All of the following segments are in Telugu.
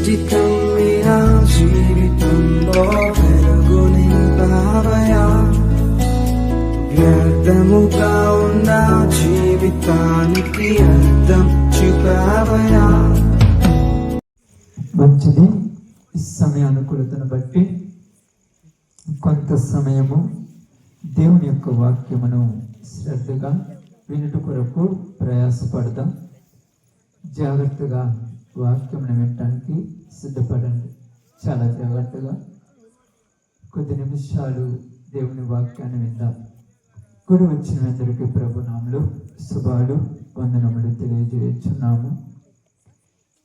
చిటికం నా జీవితంలో వెలుగు నింపావయా, వ్యర్థముగా ఉన్న జీవితానికి అర్థం చూపావయా. మంచిది. సమయానుకూలతను బట్టి కొంత సమయము దేవుని యొక్క వాక్యమును శ్రద్ధగా వినుట కొరకు ప్రయాసపడదాం. జాగ్రత్తగా వాక్యమును వినటానికి సిద్ధపడండి. చాలా జాగ్రత్తగా కొద్ది నిమిషాలు దేవుని వాక్యాన్ని విందాం. కూడి వచ్చిన అందరికీ ప్రభునామములో శుభాలు వందనములు తెలియజేస్తున్నాము.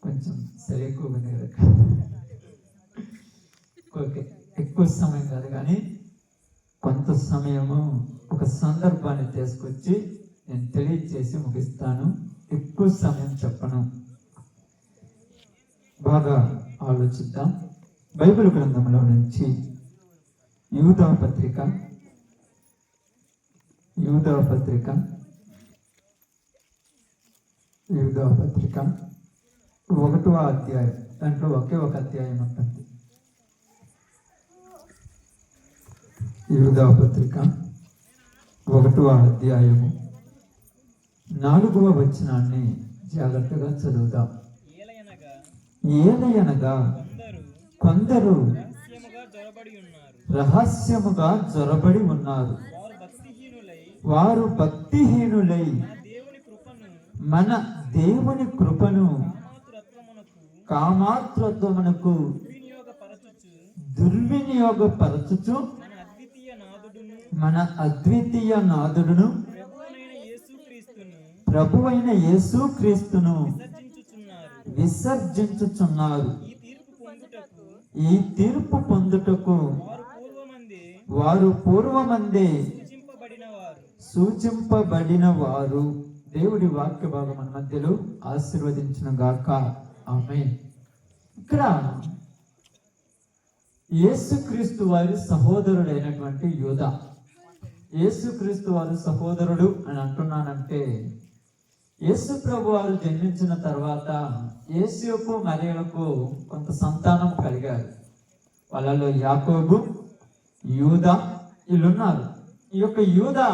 కొంచెం సరే ఎక్కువ ఓకే, ఎక్కువ సమయం కాదు కానీ కొంత సమయము ఒక సందర్భాన్ని తీసుకొచ్చి నేను తెలియజేసి ముగిస్తాను. ఎక్కువ సమయం చెప్పను. బాగా ఆలోచిద్దాం. బైబిల్ గ్రంథంలో నుంచి యూదా పత్రిక 1వ అధ్యాయం. దాంట్లో ఒకే ఒక అధ్యాయం ఉంటుంది. యూదా పత్రిక 1వ అధ్యాయము 4వ వచనాన్ని జాగ్రత్తగా చదువుదాం. ఏలయనగా కొందరు రహస్యముగా జొరబడి ఉన్నారు. వారు భక్తిహీనులై మన దేవుని కృపను కామాతృత్వమునకు దుర్వినియోగపరచుచు మన అద్వితీయ నాథుడును ప్రభువైన యేసుక్రీస్తును విసర్జించుచున్నారు. ఈ తీర్పు పొందుటకు వారు పూర్వమందే సూచింపబడిన వారు. దేవుడి వాక్య భాగం మన మధ్యలో ఆశీర్వదించిన గాక. ఆమేన్. ఇక్కడ యేసుక్రీస్తు వారి సహోదరుడైనటువంటి యూదా, యేసుక్రీస్తు వారి సహోదరుడు అని అంటున్నానంటే, యేసు ప్రభు వారు జన్మించిన తర్వాత యేసుకు మరియలకు కొంత సంతానం కలిగారు. వాళ్ళలో యాకోబు, యూదా వీళ్ళున్నారు. ఈ యొక్క యూదా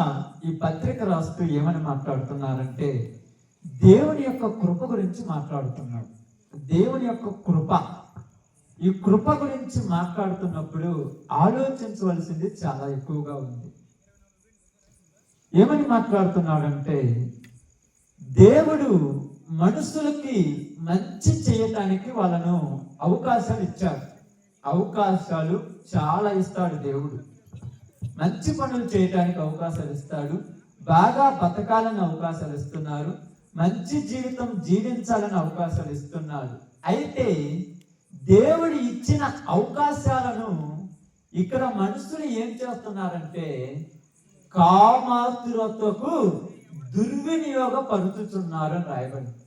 ఈ పత్రిక రాస్తూ ఏమని మాట్లాడుతున్నారంటే, దేవుని యొక్క కృప గురించి మాట్లాడుతున్నాడు. దేవుని యొక్క కృప, ఈ కృప గురించి మాట్లాడుతున్నప్పుడు ఆలోచించవలసింది చాలా ఎక్కువగా ఉంది. ఏమని మాట్లాడుతున్నాడంటే, దేవుడు మనుషులకి మంచి చేయటానికి వాళ్ళను అవకాశాలు ఇచ్చాడు. అవకాశాలు చాలా ఇస్తాడు దేవుడు. మంచి పనులు చేయటానికి అవకాశాలు ఇస్తాడు. బాగా బతకాలని అవకాశాలు ఇస్తున్నారు. మంచి జీవితం జీవించాలని అవకాశాలు ఇస్తున్నాడు. అయితే దేవుడు ఇచ్చిన అవకాశాలను ఇక్కడ మనుషులు ఏం చేస్తున్నారంటే కామాతురతకు దుర్వినియోగపరుచుతున్నారు అని రాయబడింది.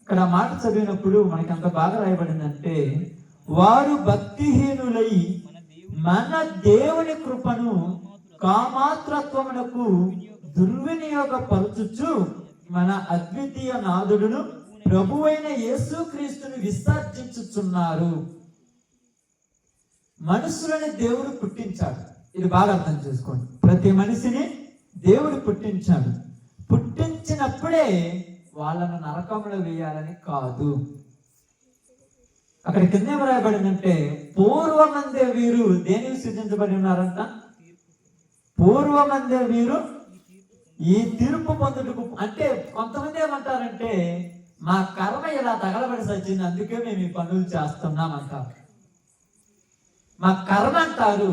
ఇక్కడ మాట చదివినప్పుడు మనకి అంత బాగా రాయబడిందంటే, వారు భక్తిహీనులై మన దేవుని కృపను కామాత్రత్వమునకు దుర్వినియోగపరచుచు మన అద్వితీయ నాథుడును ప్రభువైన యేసుక్రీస్తును విసర్జించుచున్నారు. మనుషులని దేవుడు పుట్టించాడు. ఇది బాగా అర్థం చేసుకోండి. ప్రతి మనిషిని దేవుడు పుట్టించాడు. పుట్టించినప్పుడే వాళ్ళను నరకంలో వేయాలని కాదు. అక్కడ కింద ఏం రాయబడిందంటే, పూర్వమందే వీరు దేనికి సృజించబడి ఉన్నారంట? పూర్వమందే వీరు ఈ తీర్పు పొందుటకు. అంటే కొంతమంది ఏమంటారంటే, మా కర్మ ఇలా తగలబడి సచ్చింది, అందుకే మేము ఈ పనులు చేస్తున్నాం అంటారు. మా కర్మ అంటారు.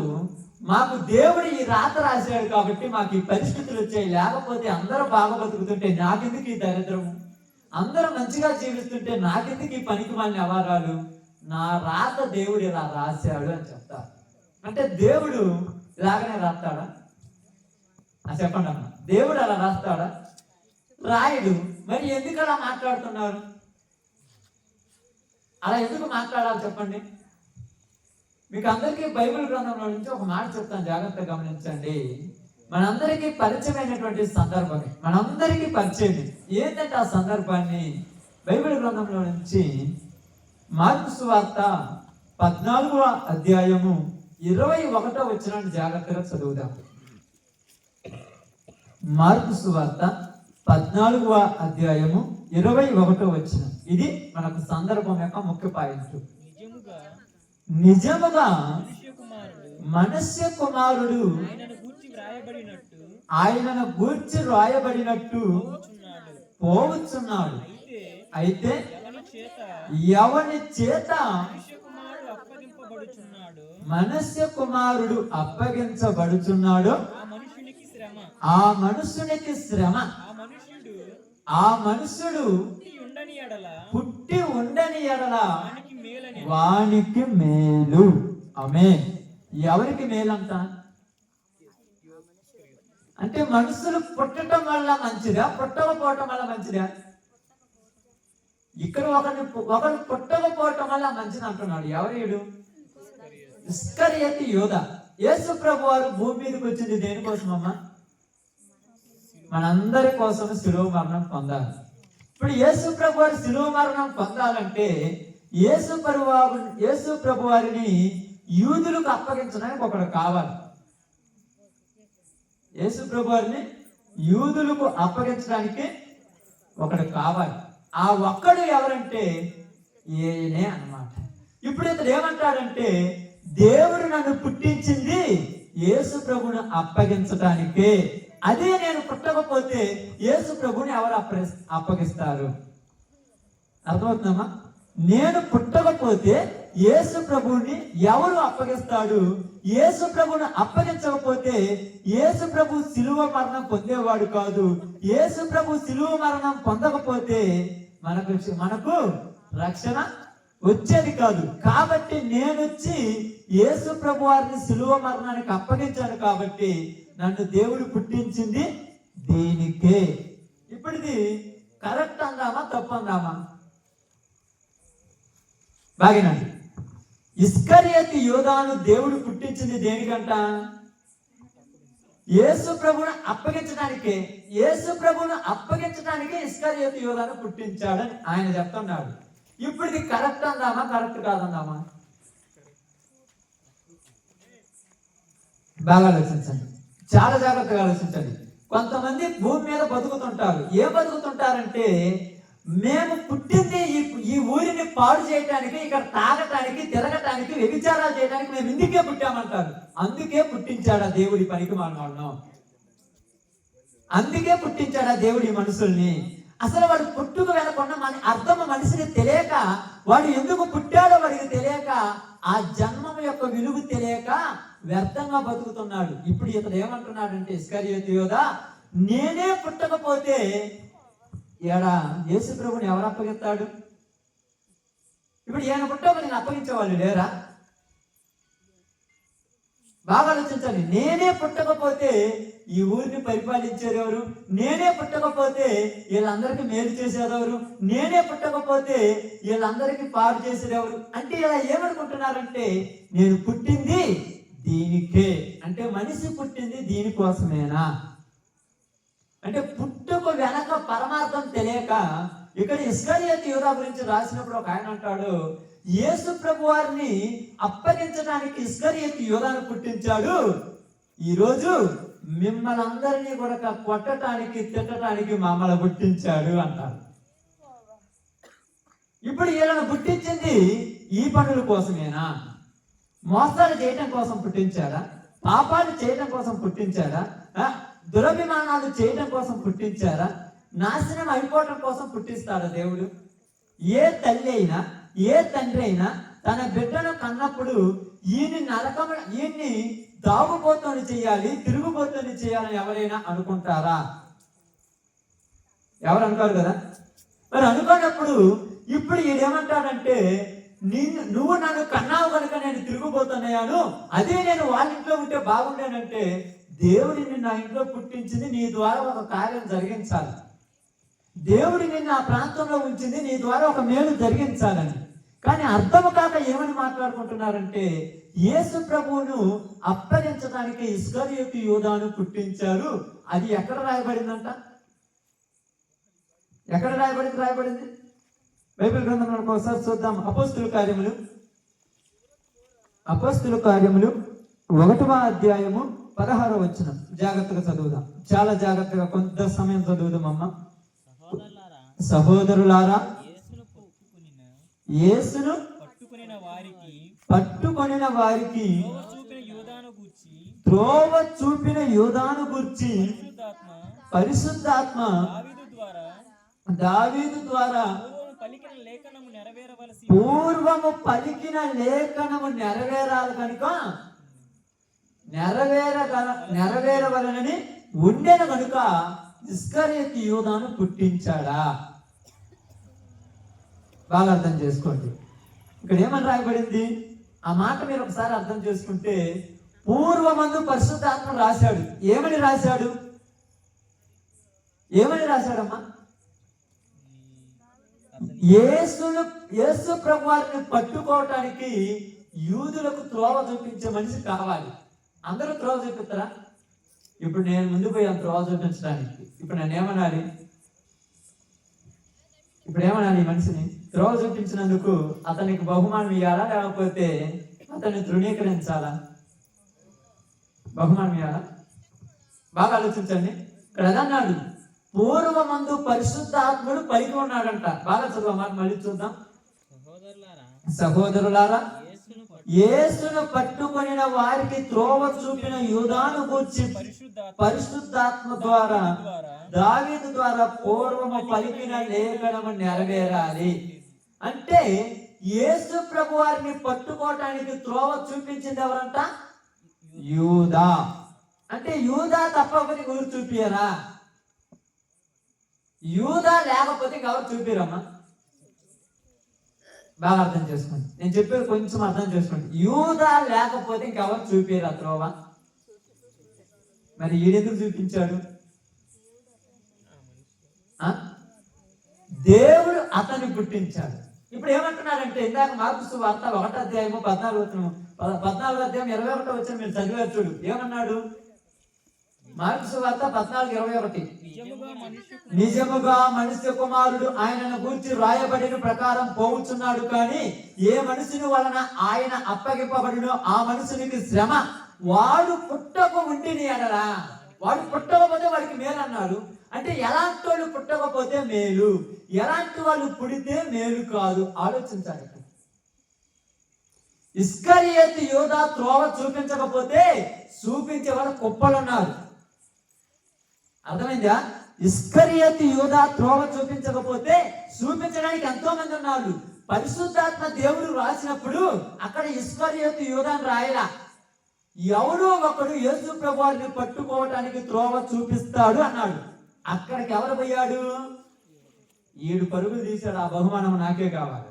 మాకు దేవుడు ఈ రాత రాశాడు కాబట్టి మాకు ఈ పరిస్థితులు వచ్చాయి. లేకపోతే అందరూ బాగా బతుకుతుంటే నాకెందుకు ఈ దరిద్రము? అందరూ మంచిగా జీవిస్తుంటే నాకెందుకు ఈ పనికి మాలిన వ్యవహారాలు? నా రాత దేవుడు ఇలా రాశాడు అని చెప్తారు. అంటే దేవుడు ఇలాగనే రాస్తాడా? చెప్పండి అన్న, దేవుడు అలా రాస్తాడా? రాయడు. మరి ఎందుకు అలా మాట్లాడుతున్నారు? అలా ఎందుకు మాట్లాడాలి చెప్పండి? మీకు అందరికీ బైబిల్ గ్రంథంలో నుంచి ఒక మాట చెప్తాను, జాగ్రత్తగా గమనించండి. మనందరికీ పరిచయమైనటువంటి సందర్భమే, మనందరికీ పరిచయం. ఏంటంటే ఆ సందర్భాన్ని బైబిల్ గ్రంథంలో నుంచి మార్కు సువార్త 14వ అధ్యాయము 21వ వచనాన్ని జాగ్రత్తగా చదువుదాం. మార్కు సువార్త 14వ అధ్యాయము 21వ వచనం. ఇది మనకు సందర్భం యొక్క ముఖ్య పాయింట్. నిజముగా మనుష్య కుమారుడు ఆయనను గూర్చి వ్రాయబడినట్టు పోవచ్చున్నాడు. అయితే ఎవని చేత మనుష్య కుమారుడు అప్పగించబడుచున్నాడో ఆ మనుషునికి శ్రమ, ఆ మనుషుడు పుట్టి ఉండని ఎడల వానికి మేలు. ఆమేన్. ఎవరికి మేలంట అంటే మనుషులు పుట్టడం వల్ల మంచిదా, పుట్టకపోవటం వల్ల మంచిదా? ఇక్కడ ఒకరు పుట్టకపోవటం వల్ల మంచిది అంటున్నాడు. ఎవరు? ఇస్కరియోతు యూదా. యేసు ప్రభు వారు భూమి మీదకి వచ్చింది దేనికోసం అమ్మా? మనందరి కోసం శిలువ మరణం పొందాలి. ఇప్పుడు యేసు ప్రభు వారి శిలువ మరణం పొందాలంటే యేసు ప్రభు వారిని యూదులకు అప్పగించడానికి ఒకడు కావాలి. యేసు ప్రభు వారిని యూదులకు అప్పగించడానికి ఒకడు కావాలి. ఆ ఒక్కడు ఎవరంటే ఈయనే అన్నమాట. ఇప్పుడు ఇతడు ఏమంటాడంటే దేవుడు నన్ను పుట్టించింది యేసు ప్రభుని అప్పగించడానికే. అదే నేను పుట్టకపోతే యేసు ప్రభుని ఎవరు అప్పగిస్తారు? అర్థమవుతుందమ్మా? నేను పుట్టకపోతే యేసు ప్రభుని ఎవరు అప్పగిస్తాడు? యేసు ప్రభుని అప్పగించకపోతే యేసు ప్రభు శిలువ మరణం పొందేవాడు కాదు. యేసు ప్రభు శిలువ మరణం పొందకపోతే మనకు రక్షణ వచ్చేది కాదు. కాబట్టి నేను వచ్చి యేసు ప్రభు వారిని శిలువ మరణానికి అప్పగించాను. కాబట్టి నన్ను దేవుడు పుట్టించింది దీనికే. ఇప్పుడు ఇది కరెక్ట్ అందామా తప్పు అందామా? బాగినండి. ఇస్కరియోతు యూదాను దేవుడు పుట్టించింది దేనికంట? యేసు ప్రభువును అప్పగించడానికే. యేసు ప్రభువును అప్పగించడానికే ఇస్కరియోతు యూదాను పుట్టించాడని ఆయన చెప్తున్నాడు. ఇప్పుడు ఇది కరెక్ట్ అందామా కరెక్ట్ కాదందామా? బాగా ఆలోచించండి, చాలా జాగ్రత్తగా ఆలోచించండి. కొంతమంది భూమి మీద బతుకుతుంటారు. బతుకుతుంటారంటే మేము పుట్టింది ఈ ఊరిని పాడు చేయడానికి, ఇక్కడ తాగటానికి, తిరగటానికి, వ్యభిచారాలు చేయడానికి మేము ఇందుకే పుట్టామంటారు. అందుకే పుట్టించాడా దేవుడి పనికి మానవాళ్ళను? అందుకే పుట్టించాడా దేవుడి మనుషుల్ని? అసలు వాడు పుట్టుక వెనకున్న అర్థం మనిషిని తెలియక, వాడు ఎందుకు పుట్టాడో వాడికి తెలియక, ఆ జన్మం యొక్క విలువ తెలియక వ్యర్థంగా బతుకుతున్నాడు. ఇప్పుడు ఇతడు ఏమంటున్నాడంటే ఇస్కరియోతు యూదా, నేనే పుట్టకపోతే యేసు ప్రభుని ఎవరు అప్పగిస్తాడు? ఇప్పుడు ఈయన పుట్టక నేను అప్పగించే వాళ్ళు లేరా? బాగా ఆలోచించాలి. నేనే పుట్టకపోతే ఈ ఊరిని పరిపాలించేది ఎవరు? నేనే పుట్టకపోతే వీళ్ళందరికీ మేలు చేసేది ఎవరు? నేనే పుట్టకపోతే వీళ్ళందరికీ పాడు చేసేది ఎవరు? అంటే ఇలా ఏమనుకుంటున్నారంటే నేను పుట్టింది దీనికే. అంటే మనిషి పుట్టింది దీనికోసమేనా? అంటే పుట్టుక వెనక పరమార్థం తెలియక ఇక్కడ ఇస్కరియోతు యూదా గురించి రాసినప్పుడు ఒక ఆయన అంటాడు, యేసు ప్రభు వారిని అప్పగించడానికి ఇస్కరియోతు యూదాను పుట్టించాడు. ఈరోజు మిమ్మల్ని అందరినీ కూడా కొట్టడానికి, తిట్టడానికి మమ్మల్ని పుట్టించాడు అంటారు. ఇప్పుడు వీళ్ళను పుట్టించింది ఈ పనుల కోసమేనా? మోసాలు చేయటం కోసం పుట్టించాడా? పాపాలు చేయటం కోసం పుట్టించాడా? దురభిమానాలు చేయటం కోసం పుట్టించారా? నాశనం అయిపోవటం కోసం పుట్టిస్తాడా దేవుడు? ఏ తల్లి అయినా, ఏ తండ్రి అయినా తన బిడ్డను కన్నప్పుడు ఈయన్ని దాగుబోతోని చేయాలి, తిరుగుబోతోని చేయాలని ఎవరైనా అనుకుంటారా? ఎవరు అనుకోరు కదా. మరి అనుకున్నప్పుడు ఇప్పుడు ఈడేమంటాడంటే నువ్వు నన్ను కన్నావు కనుక నేను తిరుగుబోతున్నాను, అదే నేను వాళ్ళ ఇంట్లో ఉంటే బాగుండేనంటే దేవుడిని నా ఇంట్లో పుట్టించింది నీ ద్వారా ఒక కార్యం జరిగించాలి. దేవుడి నిన్ను ఆ ప్రాంతంలో ఉంచింది నీ ద్వారా ఒక మేలు జరిగించాలని. కానీ అర్థం కాక ఏమని మాట్లాడుకుంటున్నారంటే యేసు ప్రభువును అప్పగించడానికి ఇస్కరియోతు యూదాను పుట్టించారు. అది ఎక్కడ రాయబడిందంట? ఎక్కడ రాయబడింది? బైబిల్ గ్రంథంలో ఒకసారి చూద్దాం. అపోస్తుల కార్యములు 1వ అధ్యాయము 16వ వచనం. జాగ్రత్తగా చదువుదాం, చాలా జాగ్రత్తగా, కొంత సమయం చదువుదాం అమ్మ. సహోదరులారా, యేసును పట్టుకొనిన వారికి త్రోవ చూపిన యూదాను గూర్చి పరిశుద్ధాత్మ దావీదు ద్వారా పూర్వము పలికిన లేఖనము నెరవేరాలి కనుక నెరవేరవలనని ఉండెను కనుక ఇస్కరియోతు యూదాను పుట్టించాడా. బాగా అర్థం చేసుకోండి. ఇక్కడ ఏమని రాయబడింది ఆ మాట మీరు ఒకసారి అర్థం చేసుకుంటే, పూర్వమందు పరిశుద్ధాత్మ రాశాడు. ఏమని రాశాడమ్మా? యేసు ప్రభువారిని పట్టుకోవటానికి యూదులకు త్రోవ చూపించే మనిషి కావాలి. అందరూ త్రోవ చూపిస్తారా? ఇప్పుడు నేను ముందు పోయాను త్రోవ చూపించడానికి. ఇప్పుడు నన్ను ఏమనాలి? ఈ మనిషిని త్రోవ చూపించినందుకు అతనికి బహుమానం ఇవ్వాలా, లేకపోతే అతన్ని తృణీకరించాలా? బహుమానం ఇవ్వాలా? బాగా ఆలోచించండి. ఇక్కడ అదన్నాడు, పూర్వమందు పరిశుద్ధాత్ముడు పలికి ఉన్నాడంట. బాగా చదువు మాట మళ్ళీ చూద్దాం. సహోదరులారా, యేసును పట్టుకొనిన వారికి త్రోవ చూపిన యూదాను గూర్చి పరిశుద్ధాత్మ ద్వారా దావీదు ద్వారా పూర్వము పలికిన లేఖనము నెరవేరాలి. అంటే యేసు ప్రభు వారిని పట్టుకోవటానికి త్రోవ చూపించింది ఎవరంట? యూదా. అంటే యూదా తప్ప ఒకరికి ఊరు చూపియరా? యూదా లేకపోతే ఎవరు చూపిరమ్మా? బాగా అర్థం చేసుకోండి, నేను చెప్పేది కొంచెం అర్థం చేసుకోండి. యూదా లేకపోతే ఇంకెవరు చూపిరా త్రోవ? మరి ఈడెందుకు చూపించాడు? దేవుడు అతన్ని పుట్టించాడు. ఇప్పుడు ఏమంటున్నాడంటే, ఇందాక మార్కు సువార్త 1వ అధ్యాయము 14వ అధ్యాయం 21వ వచనం మీరు చదివారు చూడు. ఏమన్నాడు? మార్కు సువార్త 14:21, నిజముగా మనుష్య కుమారుడు ఆయనను గూర్చి రాయబడిన ప్రకారం పోవుచున్నాడు, కానీ ఏ మనుషుని వలన ఆయన అప్పగింపబడినో ఆ మనుషునికి శ్రమ. వాడు పుట్టక ఉండిని అనరా? వాడు పుట్టకపోతే వాడికి మేలు అన్నాడు. అంటే ఎలాంటి వాళ్ళు పుట్టకపోతే మేలు, ఎలాంటి వాళ్ళు పుడితే మేలు కాదు. ఆలోచించాలి. ఇస్కరియోతు యూదా త్రోవ చూపించకపోతే చూపించేవాడు కుప్పలున్నారు. అర్థమైందా? ఇస్కరియోతు యూదా త్రోవ చూపించకపోతే చూపించడానికి ఎంతో మంది ఉన్నారు. పరిశుద్ధాత్మ దేవుడు రాసినప్పుడు అక్కడ ఇస్కరియోతు యూదాను రాయలా. ఎవరో ఒకడు యేసు ప్రభువారిని పట్టుకోవటానికి త్రోవ చూపిస్తాడు అన్నాడు. అక్కడికి ఎవరు పోయాడు? ఈడు పరుగులు తీశాడు, ఆ బహుమానం నాకే కావాలి.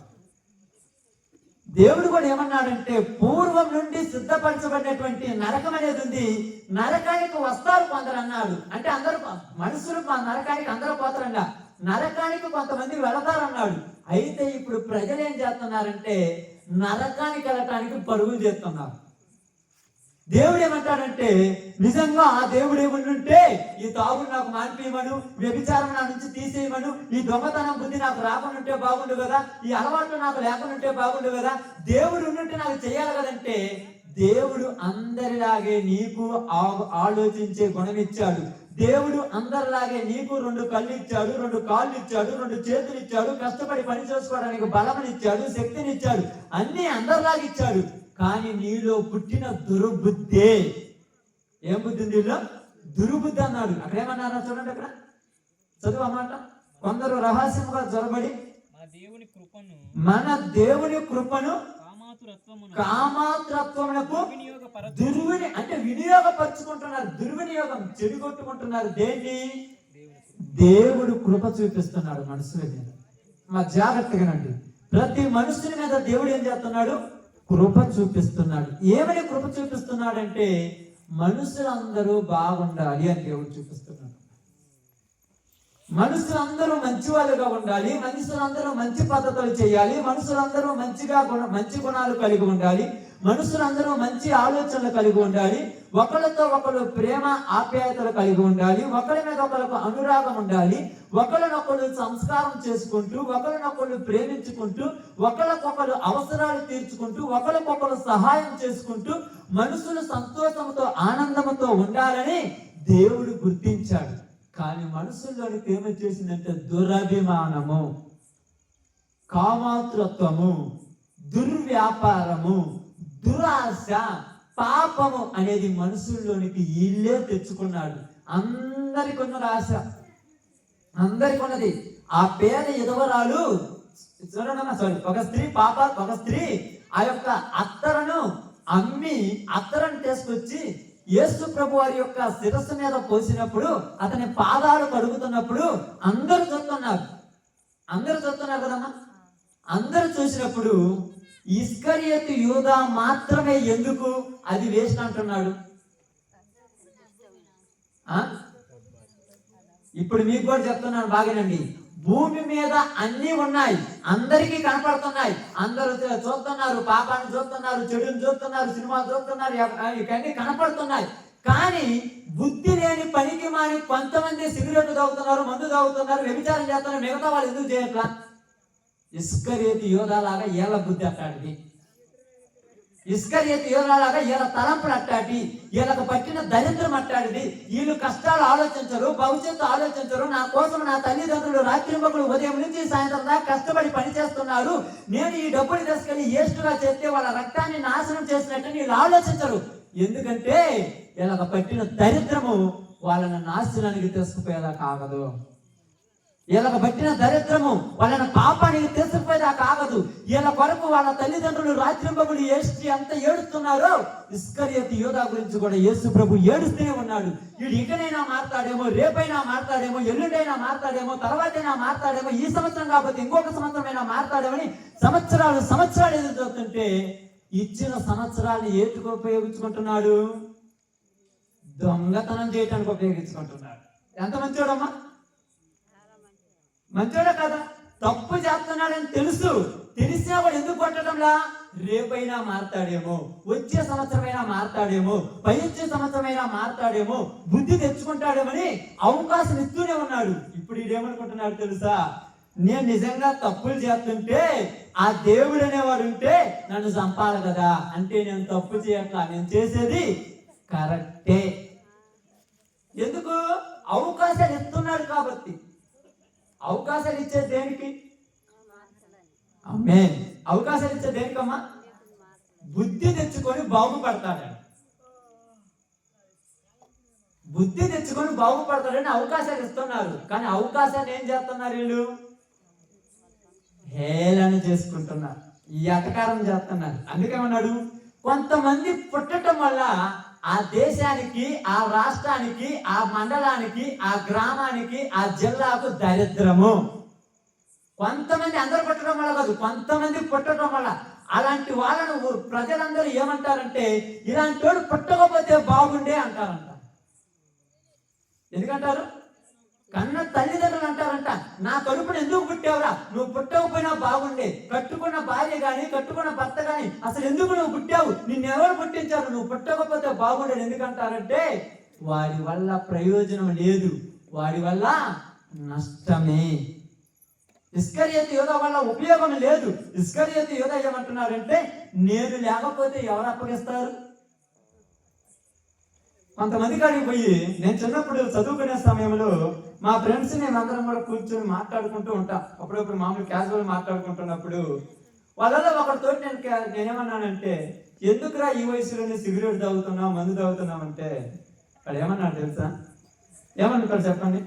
దేవుడు కూడా ఏమన్నాడంటే, పూర్వం నుండి సిద్ధపరచబడినటువంటి నరకం అనేది ఉంది, నరకానికి వస్తారు కొందరు అన్నాడు. అంటే అందరూ మనుషులు నరకానికి అందరూ పోతారన్నా, నరకానికి కొంతమంది వెళతారన్నాడు. అయితే ఇప్పుడు ప్రజలు ఏం చేస్తున్నారంటే నరకానికి వెళ్ళటానికి పరుగులు చేస్తున్నారు. దేవుడు ఏమంటాడంటే, నిజంగా ఆ దేవుడు ఏమనుంటే ఈ తాగుడు నాకు మానిపేయమను, వ్యభిచారం నా నుంచి తీసేయమను, ఈ దొంగతనం బుద్ధి నాకు రాకుండా బాగుండు కదా, ఈ అలవాట్లు నాకు లేకుండా బాగుండు కదా, దేవుడు ఉన్నట్టు నాకు చేయాలి కదంటే, దేవుడు అందరిలాగే నీకు ఆలోచించే గుణం ఇచ్చాడు. దేవుడు అందరిలాగే నీకు 2 కళ్ళు ఇచ్చాడు, 2 కాళ్ళు ఇచ్చాడు, 2 చేతులు ఇచ్చాడు, కష్టపడి పని చేసుకోవడానికి బలమనిచ్చాడు, శక్తినిచ్చాడు, అన్ని అందరిలాగా ఇచ్చాడు. కానీ నీలో పుట్టిన దుర్బుద్ధే. ఏం బుద్ధి? నీలో దుర్బుద్ధి అన్నాడు. అక్కడ ఏమన్నారా చూడండి, అక్కడ చదువు అన్నమాట. కొందరు రహస్యముగా జొరబడి మన దేవుని కృపను కామాతురత్వమునకు వినియోగపరుచుకుంటున్నారు. దుర్వినియోగం, చెడుగొట్టుకుంటున్నారు. దేన్ని? దేవుడు కృప చూపిస్తున్నాడు మనుషుల మీద. మా జాగ్రత్తగానండి, ప్రతి మనుషుని మీద దేవుడు ఏం చేస్తున్నాడు? కృప చూపిస్తున్నాడు. ఏమని కృప చూపిస్తున్నాడంటే, మనుషులందరూ బాగుండాలి అని దేవుడు చూపిస్తున్నాడు. మనుషులందరూ మంచి వాళ్ళుగా ఉండాలి, మనుషులందరూ మంచి పద్ధతులు చేయాలి, మనుషులందరూ మంచి గుణాలు కలిగి ఉండాలి, మనుషులందరూ మంచి ఆలోచనలు కలిగి ఉండాలి, ఒకరితో ఒకరు ప్రేమ ఆప్యాయతలు కలిగి ఉండాలి, ఒకరి మీద ఒకరికి అనురాగం ఉండాలి, ఒకరినొకరు సంస్కారం చేసుకుంటూ, ఒకరినొకరు ప్రేమించుకుంటూ, ఒకరికొకరు అవసరాలు తీర్చుకుంటూ, ఒకరికొకరు సహాయం చేసుకుంటూ మనుషులు సంతోషంతో ఆనందంతో ఉండాలని దేవుడు గుర్తించాడు. కానీ మనుషుల్లోనికి ఏమి చేసిందంటే దురభిమానము, కామాతృత్వము, దుర్వ్యాపారము, దురాశ, పాపము అనేది మనుషుల్లోనికి ఇల్లే తెచ్చుకున్నాడు. అందరికి ఉన్నది ఆశ, అందరికి ఉన్నది. ఆ పేద ఎదవరాలు చూడండి, ఒక స్త్రీ ఆ యొక్క అత్తరను అమ్మి అత్తరను తీసుకొచ్చి యేసు ప్రభు వారి యొక్క శిరస్సు మీద పోసినప్పుడు, అతని పాదాలు కడుగుతున్నప్పుడు అందరూ చూస్తున్నారు కదమ్మా. అందరూ చూసినప్పుడు ఇస్కరియోతు యూదా మాత్రమే ఎందుకు అది వేస్ట్ అంటున్నాడు? ఇప్పుడు మీకు కూడా చెప్తున్నాను బాగానండి. భూమి మీద అన్ని ఉన్నాయి, అందరికీ కనపడుతున్నాయి, అందరూ చూస్తున్నారు, పాపాన్ని చూస్తున్నారు, చెడుని చూస్తున్నారు, సినిమాలు చూస్తున్నారు, ఇవన్నీ కనపడుతున్నాయి. కానీ బుద్ధి లేని పనికి మాని కొంతమంది సిగరెట్ తాగుతున్నారు, మందు తాగుతున్నారు, వ్యభిచారం చేస్తున్నారు. మిగతా వాళ్ళు ఎందుకు చేయట్లా? ఇస్కరియోతు యోధాలాగా ఏళ్ళ బుద్ధి అట్టాడిది, ఇస్కరియోతు యోధాలాగా ఏళ్ళ తలంపులు అట్టాటి, వీళ్ళకు పట్టిన దరిద్రం అట్టాడిది. వీళ్ళు కష్టాలు ఆలోచించరు, భవిష్యత్తు ఆలోచించరు. నా కోసం నా తల్లిదండ్రులు రాత్రింబకులు ఉదయం నుంచి సాయంత్రం దాకా కష్టపడి పని చేస్తున్నారు, నేను ఈ డబ్బులు తీసుకెళ్లి వేస్ట్గా చేస్తే వాళ్ళ రక్తాన్ని నాశనం చేసినట్టు వీళ్ళు ఆలోచించరు. ఎందుకంటే వీళ్ళకు పట్టిన దరిద్రము వాళ్ళని నాశనానికి తీసుకుపోయేలా కాగదు. వీళ్ళకు పట్టిన దరిద్రము వాళ్ళని పాపానికి తీసుకుపోయేదా కాగదు. వీళ్ళ కొరకు వాళ్ళ తల్లిదండ్రులు రాత్రింబగులు ఎంత ఏడుస్తున్నారో, ఇస్కరియోతు యూదా గురించి కూడా యేసు ప్రభు ఏడుస్తూనే ఉన్నాడు. వీడు ఇకనైనా మారుతాడేమో, రేపైనా మారుతాడేమో, ఎల్లుండైనా మారుతాడేమో, తర్వాతైనా మారుతాడేమో, ఈ సంవత్సరం కాకపోతే ఇంకొక సంవత్సరమైనా మారుతాడేమని సంవత్సరాలు ఎదురు చూస్తుంటే ఇచ్చిన సంవత్సరాన్ని ఏటుకు ఉపయోగించుకుంటున్నాడు? దొంగతనం చేయటానికి ఉపయోగించుకుంటున్నాడు. ఎంత మంచోడమ్మా, మంచోడే కదా? తప్పు చేస్తున్నాడని తెలిసినా వాడు ఎందుకు కొట్టడంలా? రేపైనా మారుతాడేమో, వచ్చే సంవత్సరమైనా మారుతాడేమో, వచ్చే సంవత్సరమైనా మారుతాడేమో, బుద్ధి తెచ్చుకుంటాడేమని అవకాశం ఇస్తూనే ఉన్నాడు. ఇప్పుడు ఇదేమనుకుంటున్నాడు తెలుసా? నేను నిజంగా తప్పులు చేస్తుంటే ఆ దేవుడు అనేవాడు ఉంటే నన్ను చంపాలి కదా, అంటే నేను తప్పు చేయట్లా, నేను చేసేది కరెక్టే. ఎందుకు? అవకాశాలు ఇస్తున్నాడు కాబట్టి. అవకాశాలు ఇచ్చే దేనికి? ఆమేన్. అవకాశాలు ఇచ్చే దేనికమ్మా? బుద్ధి తెచ్చుకొని బాగుపడతాడని, బుద్ధి తెచ్చుకొని బాగుపడతాడని అవకాశాలు ఇస్తున్నారు. కానీ అవకాశాన్ని ఏం చేస్తున్నారు? వీళ్ళు హేళన చేసుకుంటున్నారు, ఈ అటకారం చేస్తున్నారు. అందుకేమన్నాడు? కొంతమంది పుట్టడం వల్ల ఆ దేశానికి, ఆ రాష్ట్రానికి, ఆ మండలానికి, ఆ గ్రామానికి, ఆ జిల్లాకు దరిద్రము. కొంతమంది, అందరూ పుట్టడం వల్ల కాదు, కొంతమంది పుట్టడం వల్ల. అలాంటి వాళ్ళను ప్రజలందరూ ఏమంటారంటే, ఇలాంటి వాడు పుట్టకపోతే బాగుండే అంటారంట. ఎందుకంటారు? కన్న తల్లిదండ్రులు అంటారంట, నా కడుపును ఎందుకు పుట్టావురా, నువ్వు పుట్టకపోయినా బాగుండే, కట్టుకున్న భార్య గాని, కట్టుకున్న భర్త గాని అసలు ఎందుకు నువ్వు పుట్టావు, నిన్నెవరు పుట్టించారు, నువ్వు పుట్టకపోతే బాగుండేది. ఎందుకంటారంటే వాడి వల్ల ప్రయోజనం లేదు, వాడి వల్ల నష్టమే. ఇస్కరియోతు యూదా వల్ల ఉపయోగం లేదు. ఇస్కరియోతు యూదా ఏమంటున్నారంటే, నేను లేకపోతే ఎవరు అప్పగిస్తారు? కొంతమంది కాడికి పోయి, నేను చిన్నప్పుడు చదువుకునే సమయంలో మా ఫ్రెండ్స్ మేమందరం కూడా కూర్చొని మాట్లాడుకుంటూ ఉంటాం. అప్పుడప్పుడు మామూలు క్యాజువల్ మాట్లాడుకుంటున్నప్పుడు వాళ్ళలో ఒకరితో నేనేమన్నానంటే, ఎందుకురా ఈ వయసులోనే సిగరెట్ తాగుతున్నావు, మందు తాగుతున్నావు అంటే వాడు ఏమన్నాడు తెలుసా? ఏమనుకోరు చెప్పండి?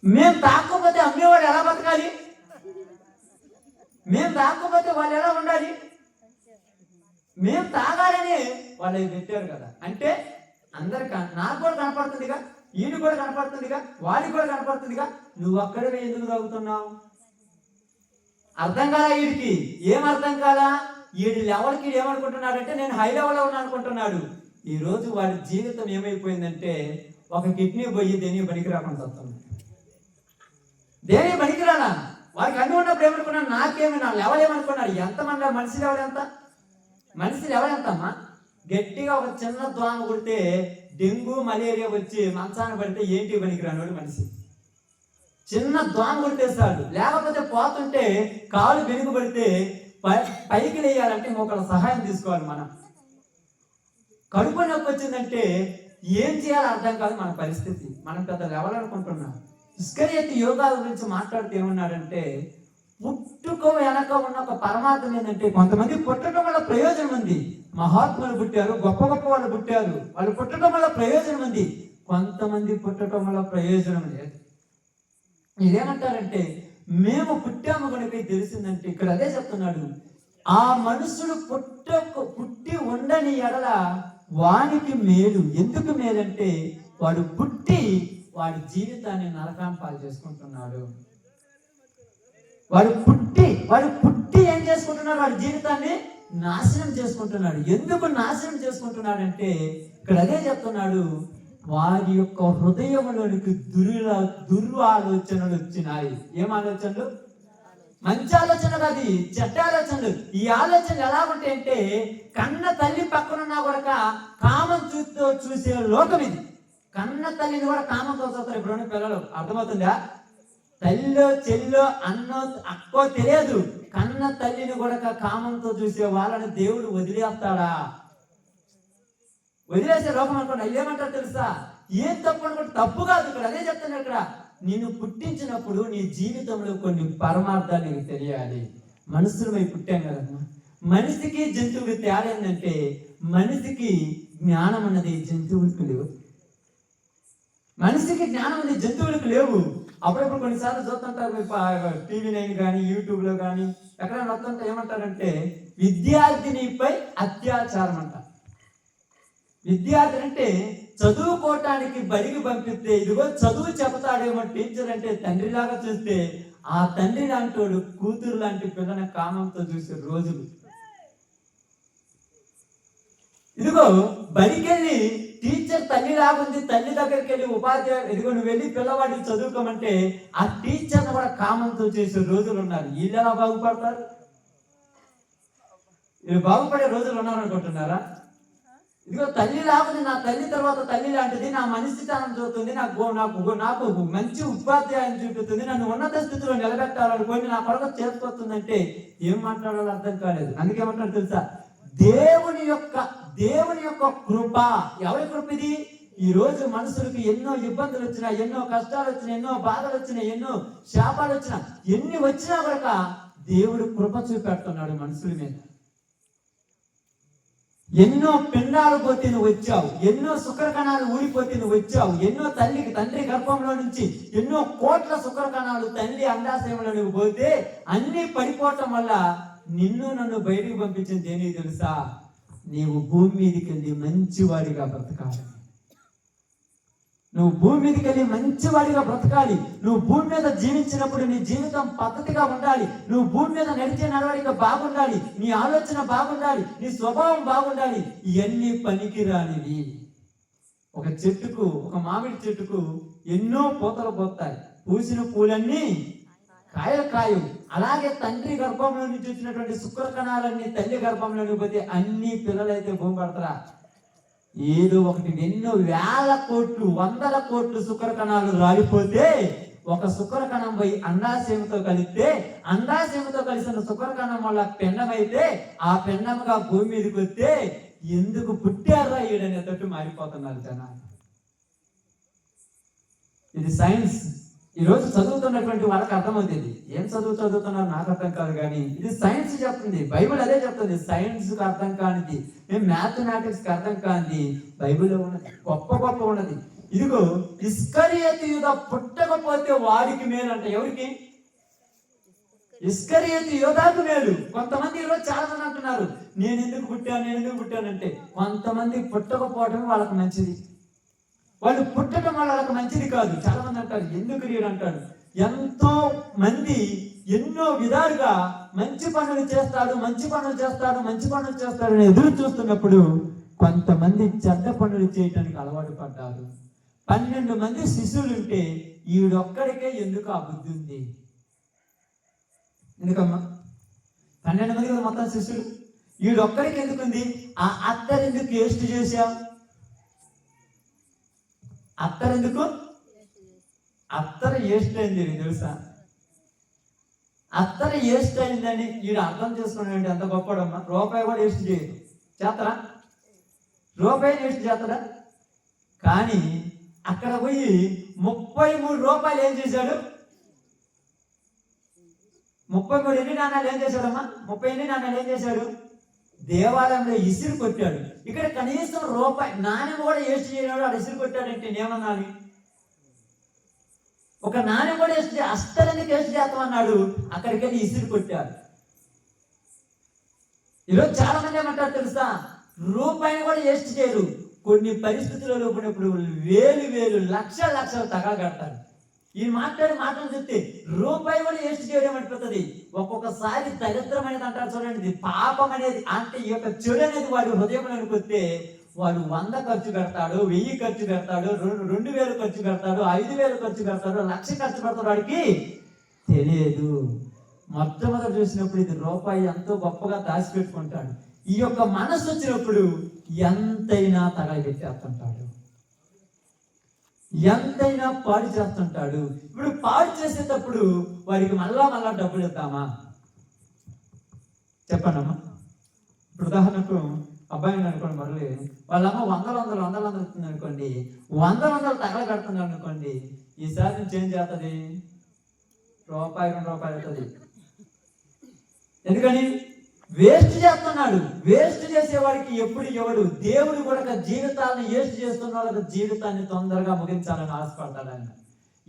మేము తాకపోతే అమ్మేవాడు ఎలా బతకాలి? మేము తాకపోతే వాళ్ళు ఎలా ఉండాలి? మేము తాగాలని వాళ్ళు పెట్టారు కదా. అంటే అందరికి, నాకు కూడా కనపడుతుందిగా, ఈయన కూడా కనపడుతుందిగా, వాడికి కూడా కనపడుతుందిగా, నువ్వు అక్కడే ఎందుకు తాగుతున్నావు? అర్థం కాదా వీడికి? ఏం అర్థం కాదా? వీడి లెవెల్కి ఏమనుకుంటున్నాడంటే నేను హై లెవెల్లో ఉన్నా అనుకుంటున్నాడు. ఈ రోజు వాడి జీవితం ఏమైపోయిందంటే, ఒక కిడ్నీ పోయి దేని పనికి రాకుండా వస్తుంది. దేని పనికి రాలా? వాడికి అన్ని ఉన్నప్పుడు ఏమనుకున్నాడు? నాకేమి, నా లెవెల్ ఏమనుకున్నాడు? ఎంతమంది మనిషి లెవెల్ ఎంత? మనిషిని ఎవరెంతమ్మా? గట్టిగా ఒక చిన్న దోమ కొడితే డెంగ్యూ మలేరియా వచ్చి మంచాన పడితే ఏంటి పనికిరానోడు మనిషి. చిన్న దోమ కొడితే చాలు. లేకపోతే పోతుంటే కాలు వెనుకబడితే పైకి లేయాలంటే ఇంకొకళ్ళ సహాయం తీసుకోవాలి. మనం కడుపు నొప్పి వచ్చిందంటే ఏం చేయాలో అర్థం కాదు మన పరిస్థితి. మనం పెద్ద లెవెల్ అనుకుంటున్నాం. ఇస్కరియోతు యోగాల గురించి మాట్లాడుతూ ఏమన్నాడంటే, పుట్టుక వెనక ఉన్న ఒక పరమార్థం ఏంటంటే, కొంతమంది పుట్టడం వల్ల ప్రయోజనం ఉంది. మహాత్ములు పుట్టారు, గొప్ప గొప్ప వాళ్ళు పుట్టారు, వాళ్ళు పుట్టడం వల్ల ప్రయోజనం ఉంది. కొంతమంది పుట్టడం వల్ల ప్రయోజనం లేదు. ఇదేమంటారంటే, మేము పుట్టాము కనుక తెలిసిందంటే, ఇక్కడ అదే చెప్తున్నాడు, ఆ మనుషుడు పుట్టి ఉండని ఎడల వానికి మేలు. ఎందుకు మేలంటే, వాడు పుట్టి వాడి జీవితాన్ని నరకాన్ని పాలు చేసుకుంటున్నాడు. వాడు పుట్టి ఏం చేసుకుంటున్నాడు? వాడి జీవితాన్ని నాశనం చేసుకుంటున్నాడు. ఎందుకు నాశనం చేసుకుంటున్నాడంటే, ఇక్కడ అదే చెప్తున్నాడు, వారి యొక్క హృదయంలోనికి దుర్ ఆలోచనలు వచ్చినాయి. ఏం ఆలోచనలు? మంచి ఆలోచన కాదు, చెడ్డ ఆలోచనలు. ఈ ఆలోచనలు ఎలా ఉంటాయంటే, కన్న తల్లి పక్కనున్నా కూడా కామం చూసే లోకం ఇది. కన్న తల్లిని కూడా కామంతో చూస్తారు ఇప్పుడున్న పిల్లలు. అర్థమవుతుందా? తల్లిలో చెల్లిలో అన్నో అక్కో తెలియదు. కన్న తల్లిని కూడా కామంతో చూసే వాళ్ళని దేవుడు వదిలేస్తాడా? వదిలేసే లోకం అనుకోండి. ఏమంటారు తెలుసా? ఏం తప్పు అనుకుంటే తప్పు కాదు. ఇక్కడ అదే చెప్తాను. ఇక్కడ నిన్ను పుట్టించినప్పుడు నీ జీవితంలో కొన్ని పరమార్థాలు నీకు తెలియాలి. మనుషులమై పుట్టాం కదమ్మా. మనిషికి జంతువుకి తేడా ఏంటంటే, మనిషికి జ్ఞానం అన్నది జంతువులకు లేవు. మనిషికి జ్ఞానం అనేది జంతువులకు లేవు. అప్పుడప్పుడు కొన్నిసార్లు చూస్తుంటారు TV9 కానీ యూట్యూబ్లో కానీ ఎక్కడైనా వస్తుంటే ఏమంటారంటే, విద్యార్థినిపై అత్యాచారం అంట. విద్యార్థి అంటే చదువుకోవటానికి బడికి పంపిస్తే, ఇదిగో చదువు చెబుతాడేమో టీచర్ అంటే తండ్రిలాగా చూస్తే, ఆ తండ్రి లాంటి కూతురు లాంటి పిల్లని కామంతో చూసే రోజులు. ఇదిగో బడికెళ్ళి టీచర్ తల్లి లాగుంది, తల్లి దగ్గరికి వెళ్ళి ఉపాధ్యాయుడు ఇదిగో నువ్వు వెళ్ళి పిల్లవాడికి చదువుకోమంటే ఆ టీచర్ని కూడా కామంతో చేసే రోజులు ఉన్నారు. వీళ్ళు ఎలా బాగుపడతారు? వీళ్ళు బాగుపడే రోజులు ఉన్నారనుకుంటున్నారా? ఇదిగో తల్లి లాగుంది, నా తల్లి తర్వాత తల్లి లాంటిది, నా మనిషితనం చూస్తుంది, నాకు మంచి ఉపాధ్యాయం చూపుతుంది, నన్ను ఉన్నత స్థితిలో నిలబెట్టాలనుకోని నా కొరకు చేరుకొస్తుందంటే ఏం మాట్లాడాలో అర్థం కాలేదు. అందుకేమంటారు తెలుసా? దేవుని యొక్క కృప. ఎవరి కృప ఇది? ఈ రోజు మనుషులకు ఎన్నో ఇబ్బందులు వచ్చినా, ఎన్నో కష్టాలు వచ్చినా, ఎన్నో బాధలు వచ్చినా, ఎన్నో శాపాలు వచ్చినా, ఎన్ని వచ్చినా కూడా దేవుడు కృప చూపెడుతున్నాడు మనుషుల మీద. ఎన్నో పిండాలు పోతే నువ్వు వచ్చావు, ఎన్నో శుక్రకణాలు ఊడిపోతే నువ్వు వచ్చావు, ఎన్నో తండ్రి గర్భంలో నుంచి ఎన్నో కోట్ల శుక్రకణాలు తల్లి అండాశయంలో నువ్వు పోతే అన్ని పడిపోవటం వల్ల నిన్ను నన్ను బయటికి పంపించింది దేనికి తెలుసా? నీవు భూమి మీదకి వెళ్ళి మంచివాడిగా బ్రతకాలి. నువ్వు భూమి మీదకి వెళ్ళి మంచివాడిగా బ్రతకాలి. నువ్వు భూమి మీద జీవించినప్పుడు నీ జీవితం పద్ధతిగా ఉండాలి. నువ్వు భూమి మీద నడిచే నడవడిక బాగుండాలి. నీ ఆలోచన బాగుండాలి. నీ స్వభావం బాగుండాలి. ఇవన్నీ పనికిరానివి. ఒక మామిడి చెట్టుకు ఎన్నో పూతలు పోతాయి, పూసిన పూలన్నీ కాయలు. అలాగే తండ్రి గర్భంలో నుంచి వచ్చినటువంటి శుక్రకణాలన్నీ తల్లి గర్భంలోకి పోతే అన్ని పిల్లలైతే భూపడతారా? ఏదో ఒకటి ఎన్నో వేల కోట్లు, వందల కోట్లు శుక్రకణాలు రాలిపోతే ఒక శుక్రకణం పోయి అండాశయంతో కలిస్తే, అండాశయంతో కలిసిన శుక్రకణం వల్ల పిండమైతే ఆ పిండముగా భూమి మీదకి వస్తే ఎందుకు పుట్టారా ఈడనే తట్టు మారిపోతున్నారు జనాలు. ఇది సైన్స్. ఈ రోజు చదువుతున్నటువంటి వాళ్ళకి అర్థమవుతుంది. ఏం చదువుతున్నారు నాకు అర్థం కాదు, కానీ ఇది సైన్స్ చెప్తుంది. బైబిల్ అదే చెప్తుంది. సైన్స్ కు అర్థం కానిది, మ్యాథమెటిక్స్ కి అర్థం కానిది బైబిల్లో ఉన్నది. గొప్ప ఉన్నది. ఇదిగో ఇస్కరియోతు యూదా పుట్టకపోతే వాడికి మేలు అంట. ఎవరికి? ఇస్కరియోతు యూదాకు మేలు. కొంతమంది ఈరోజు చాలా మంది అంటున్నారు, నేను ఎందుకు పుట్టానంటే కొంతమంది పుట్టకపోవడం వాళ్ళకి మంచిది. వాళ్ళు పుట్టడం వాళ్ళకి మంచిది కాదు. చాలా మంది అంటారు ఎందుకు రీడ్ అంటారు. ఎంతో మంది ఎన్నో విధాలుగా మంచి పనులు చేస్తాడు అని ఎదురు చూస్తున్నప్పుడు కొంతమంది చెడ్డ పనులు చేయటానికి అలవాటు పడ్డారు. 12 మంది శిష్యులు ఉంటే ఈడొక్కడికే ఎందుకు ఆ బుద్ధి ఉంది? ఎందుకమ్మా? 12 మంది కదా మొత్తం శిష్యులు. వీడొక్కడికి ఎందుకుంది? ఆ అత్తరెందుకు వేస్ట్ చేశాం? అత్తరెందుకు అత్తర వేస్ట్ అయింది తెలుసా? అత్తర వేస్ట్ అయిందని వీడు అర్థం చేసుకున్నాడు. ఎంత గొప్పడమ్మా! రూపాయి కూడా వేస్ట్ చేయదు. చేస్తారా? రూపాయి వేస్ట్ చేస్తారా? కానీ అక్కడ పోయి 33 రూపాయలు ఏం చేశాడు? 33 ఎన్ని నాణాలు ఏం చేశాడమ్మా? 30 ఎన్ని నాణాలు ఏం చేశాడు? దేవాలయంలో ఇసురు కొట్టాడు. ఇక్కడ కనీసం రూపాయి నాణ్యం కూడా వేస్ట్ చేయనాడు. వాడు ఇసురు కొట్టాడంటే నేమన్నాను? ఒక నాణ్యం కూడా వేస్ట్ అస్తలని వేస్ట్ చేస్తామన్నాడు. అక్కడికి వెళ్ళి ఇసురు కొట్టాడు. ఈరోజు చాలా మంది ఏమంటారు తెలుసా? రూపాయిని కూడా వేస్ట్ చేయరు. కొన్ని పరిస్థితులలో ఉన్నప్పుడు వేలు లక్షలు తగలగడతారు. ఈ మాటలు చెప్తే రూపాయి కూడా వేస్ట్ చేయడం అనిపిస్తుంది. ఒక్కొక్కసారి దరిద్రం అనేది అంటారు చూడండి, పాపం అనేది అంటే ఈ యొక్క చెడు అనేది వాడి హృదయంలోకి వస్తే వాడు 100 ఖర్చు పెడతాడు, 1000 ఖర్చు పెడతాడు, 2000 ఖర్చు పెడతాడు, 5000 ఖర్చు పెడతాడు, 1,00,000 ఖర్చు పెడతాడు. వాడికి తెలియదు. మొట్టమొదటి చూసినప్పుడు ఇది రూపాయి ఎంతో గొప్పగా దాచిపెట్టుకుంటాడు. ఈ యొక్క మనసు వచ్చినప్పుడు ఎంతైనా తగలబెట్టేస్తుంటాడు, ఎంతైనా పాడు చేస్తుంటాడు. ఇప్పుడు పాడు చేసేటప్పుడు వాడికి మళ్ళా డబ్బులు ఇద్దామా? చెప్పండమ్మా. ఇప్పుడు ఉదాహరణకు అబ్బాయిని అనుకోండి, మరలి వాళ్ళమ్మ 100 ఇస్తుంది అనుకోండి, 100 తగల కడుతున్నాడు అనుకోండి, ఈసారి నుంచి ఏం చేస్తుంది? రూపాయి 2 రూపాయలు అవుతుంది. ఎందుకని? వేస్ట్ చేస్తున్నాడు. వేస్ట్ చేసేవాడికి ఎప్పుడు ఎవడు? దేవుడు కూడా జీవితాలను వేస్ట్ చేస్తున్న వాళ్ళకి జీవితాన్ని తొందరగా ముగించాలని ఆశపడతాడు ఆయన.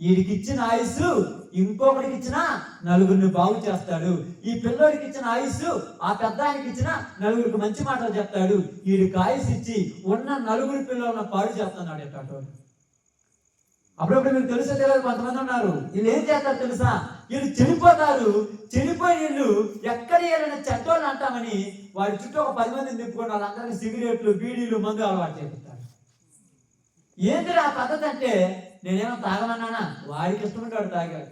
వీడికి ఇచ్చిన ఆయుస్సు ఇంకొకటికి ఇచ్చిన నలుగురిని బాగు చేస్తాడు. ఈ పిల్లోడికి ఇచ్చిన ఆయుస్సు ఆ పెద్ద ఆయనకి ఇచ్చిన నలుగురికి మంచి మాటలు చెప్తాడు. వీడికి ఆయుస్ ఇచ్చి ఉన్న 9 పిల్లలను పాడు చేస్తున్నాడు ఎట్టాడు. అప్పుడప్పుడు మీకు తెలుసో తెలియదు, కొంతమంది ఉన్నారు వీళ్ళు ఏం చేస్తారు తెలుసా? వీళ్ళు చెడిపోతారు. చెడిపోయి వీళ్ళు ఎక్కడ ఏదైనా చెడ్డోళ్ళు అంటామని వాడి చుట్టూ ఒక 10 మందిని తిప్పుకొని వాళ్ళందరికీ సిగరెట్లు, బీడీలు, మందు అలవాటు చేపిస్తారు. ఏంటి ఆ పద్ధతి అంటే, నేనేమో తాగమన్నానా? వాడికి ఇష్టమంటే వాడు తాగాడు.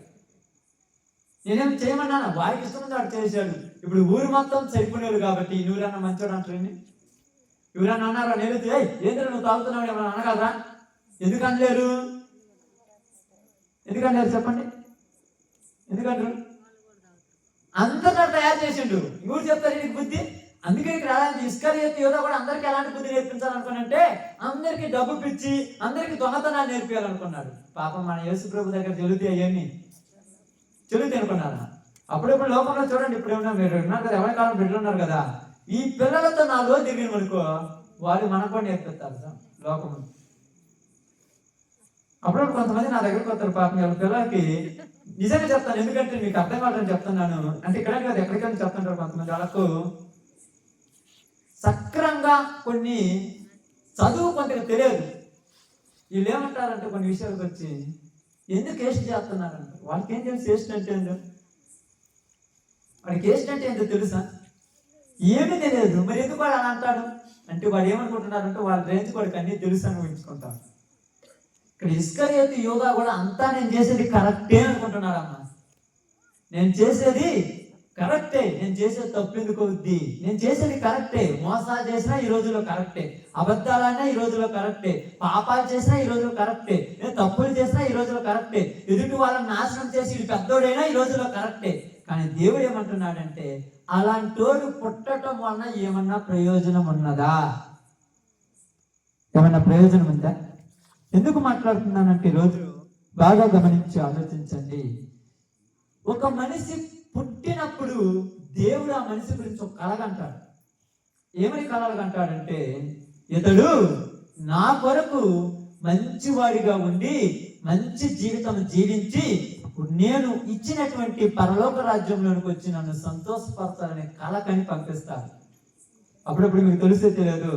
నేనేమో చేయమన్నానా? వాడికి ఇష్టమంటే వాడు చేశాడు. ఇప్పుడు ఊరు మొత్తం సరిపోయాడు కాబట్టి నువ్వురన్నా మంచోడు అంటారండి. ఎవరన్నా అన్నారా? నేను ఏంటి నువ్వు తాగుతున్నావు ఏమన్నా అనగలరా? ఎందుకు అనలేరు? ఎందుకంటారు చెప్పండి? ఎందుకంటారు? అందరినీ తయారు చేసిండు. ఇంకోటి చెప్తారు నీకు బుద్ధి. అందుకే ఇక్కడ ఇస్కరియోతు యోధా కూడా అందరికి ఎలాంటి బుద్ధి నేర్పించాలనుకున్నంటే అందరికి డబ్బు పిచ్చి, అందరికి దొంగతనాలు నేర్పించాలనుకున్నాడు. పాపం మన యేసు ప్రభు దగ్గర చెల్లుతాయి అవన్నీ చెల్లుతాయి అనుకున్నారా? అప్పుడప్పుడు లోకంలో చూడండి, ఇప్పుడు ఏమన్నా మీరు ఉన్నారు కదా, ఎవరి కాలం బిడ్డలు ఉన్నారు కదా, ఈ పిల్లలతో 4 రోజులు తిరిగిన అనుకో వాళ్ళు మనకు కూడా నేర్పిస్తారు సార్ లోకం. అప్పుడప్పుడు కొంతమంది నా దగ్గరకు వస్తారు పాపం, వాళ్ళ పిల్లలకి నిజంగా చెప్తాను, ఎందుకంటే మీకు అర్థం కావాలని చెప్తున్నాను. అంటే ఇక్కడ కాదు ఎక్కడికైనా చెప్తుంటారు కొంతమంది. వాళ్ళకు సక్రంగా కొన్ని చదువు కొంతగా తెలియదు. వీళ్ళు ఏమంటారంటే కొన్ని విషయాలకు వచ్చి ఎందుకు వేస్ట్ చేస్తున్నారంట. వాళ్ళకి ఏం తెలుసు వేస్ట్ అంటే ఏంటో? వాడికి వేస్ట్ అంటే ఏంటో తెలుసా? ఏమీ తెలియదు. మరి ఎందుకు వాడు అలా అంటాడు అంటే వాడు ఏమనుకుంటున్నారంటే వాళ్ళ రేంజ్ వాడికి అన్నీ తెలుసు అని ఊహించుకుంటారు. ఇక్కడ ఇస్కరియోతు యోధా కూడా అంతా నేను చేసేది కరెక్టే అనుకుంటున్నాడమ్మా. నేను చేసేది కరెక్టే, నేను చేసేది తప్పు ఎందుకు అవుద్ది, నేను చేసేది కరెక్టే. మోసాలు చేసినా ఈ రోజులో కరెక్టే, అబద్ధాలైనా ఈ రోజులో కరెక్టే, పాపాలు చేసినా ఈ రోజులో కరెక్టే, నేను తప్పులు చేసినా ఈ రోజులో కరెక్టే, ఎదుటి వాళ్ళని నాశనం చేసి ఇది పెద్దోడైనా ఈ రోజులో కరెక్టే. కానీ దేవుడు ఏమంటున్నాడంటే అలాంటోడు పుట్టడం వలన ఏమన్నా ప్రయోజనం ఉన్నదా? ఏమన్నా ప్రయోజనం ఉందా? ఎందుకు మాట్లాడుతున్నానంటే ఈరోజు బాగా గమనించి ఆలోచించండి. ఒక మనిషి పుట్టినప్పుడు దేవుడు ఆ మనిషి గురించి ఒక కలగంటాడు. ఏమని కలగంటాడంటే ఇతడు నా కొరకు మంచివాడిగా ఉండి మంచి జీవితం జీవించి నేను ఇచ్చినటువంటి పరలోక రాజ్యంలోనికి వచ్చి నన్ను సంతోషపరచాలనే కలకని పంపిస్తాడు. అప్పుడప్పుడు మీకు తెలిసే తెలియదు,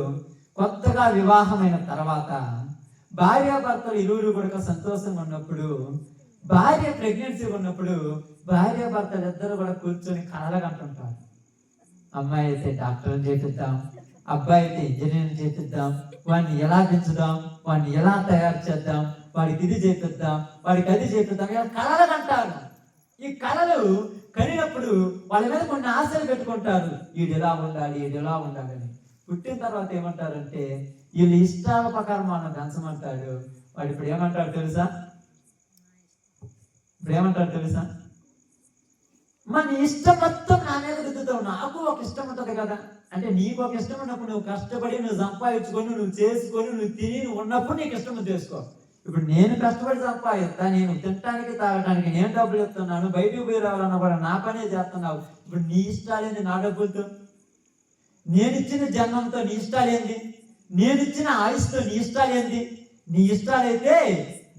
కొత్తగా వివాహమైన తర్వాత భార్యాభర్తలు ఇరువురు కూడా సంతోషంగా ఉన్నప్పుడు, భార్య ప్రెగ్నెన్సీ ఉన్నప్పుడు భార్యాభర్తలు ఇద్దరు కూడా కూర్చొని కలగంటుంటారు. అమ్మాయి అయితే డాక్టర్ని చేపిద్దాం, అబ్బాయి అయితే ఇంజనీరింగ్ చేపిద్దాం, వాడిని ఎలా పెంచుదాం, వాడిని ఎలా తయారు చేద్దాం, వాడికి ఇది చేపిద్దాం, వాడికి అది చేపిద్దాం, ఇలా కలలు అంటారు. ఈ కళలు కనినప్పుడు వాళ్ళ మీద కొన్ని ఆశలు పెట్టుకుంటారు, వీడు ఎలా ఉండాలి, వీడు ఎలా ఉండాలని. పుట్టిన తర్వాత ఏమంటారంటే వీళ్ళు ఇష్టాల ప్రకారం మనం పెంచమంటాడు. వాడు ఇప్పుడు ఏమంటాడు తెలుసా? మన ఇష్టం మొత్తం నా మీద రుద్దుతావు. నాకు ఒక ఇష్టం ఉంటుంది కదా, అంటే నీకు ఒక ఇష్టం ఉన్నప్పుడు నువ్వు కష్టపడి నువ్వు సంపాదించుకొని నువ్వు చేసుకొని నువ్వు తిని నువ్వు ఉన్నప్పుడు నీకు ఇష్టం చేసుకో. ఇప్పుడు నేను కష్టపడి సంపాదిస్తా, నేను తినటానికి తాగటానికి నేను డబ్బులు ఇస్తున్నాను, బయటకు పోయి రావాలన్నా కూడా నా పనే చేస్తున్నావు. ఇప్పుడు నీ ఇష్టాలేంది నా డబ్బులతో? నేను ఇచ్చిన జన్మంతో నీ ఇష్టాలేంది? నేను ఇచ్చిన ఆయుష్తో నీ ఇష్టాలేంది? నీ ఇష్టాలైతే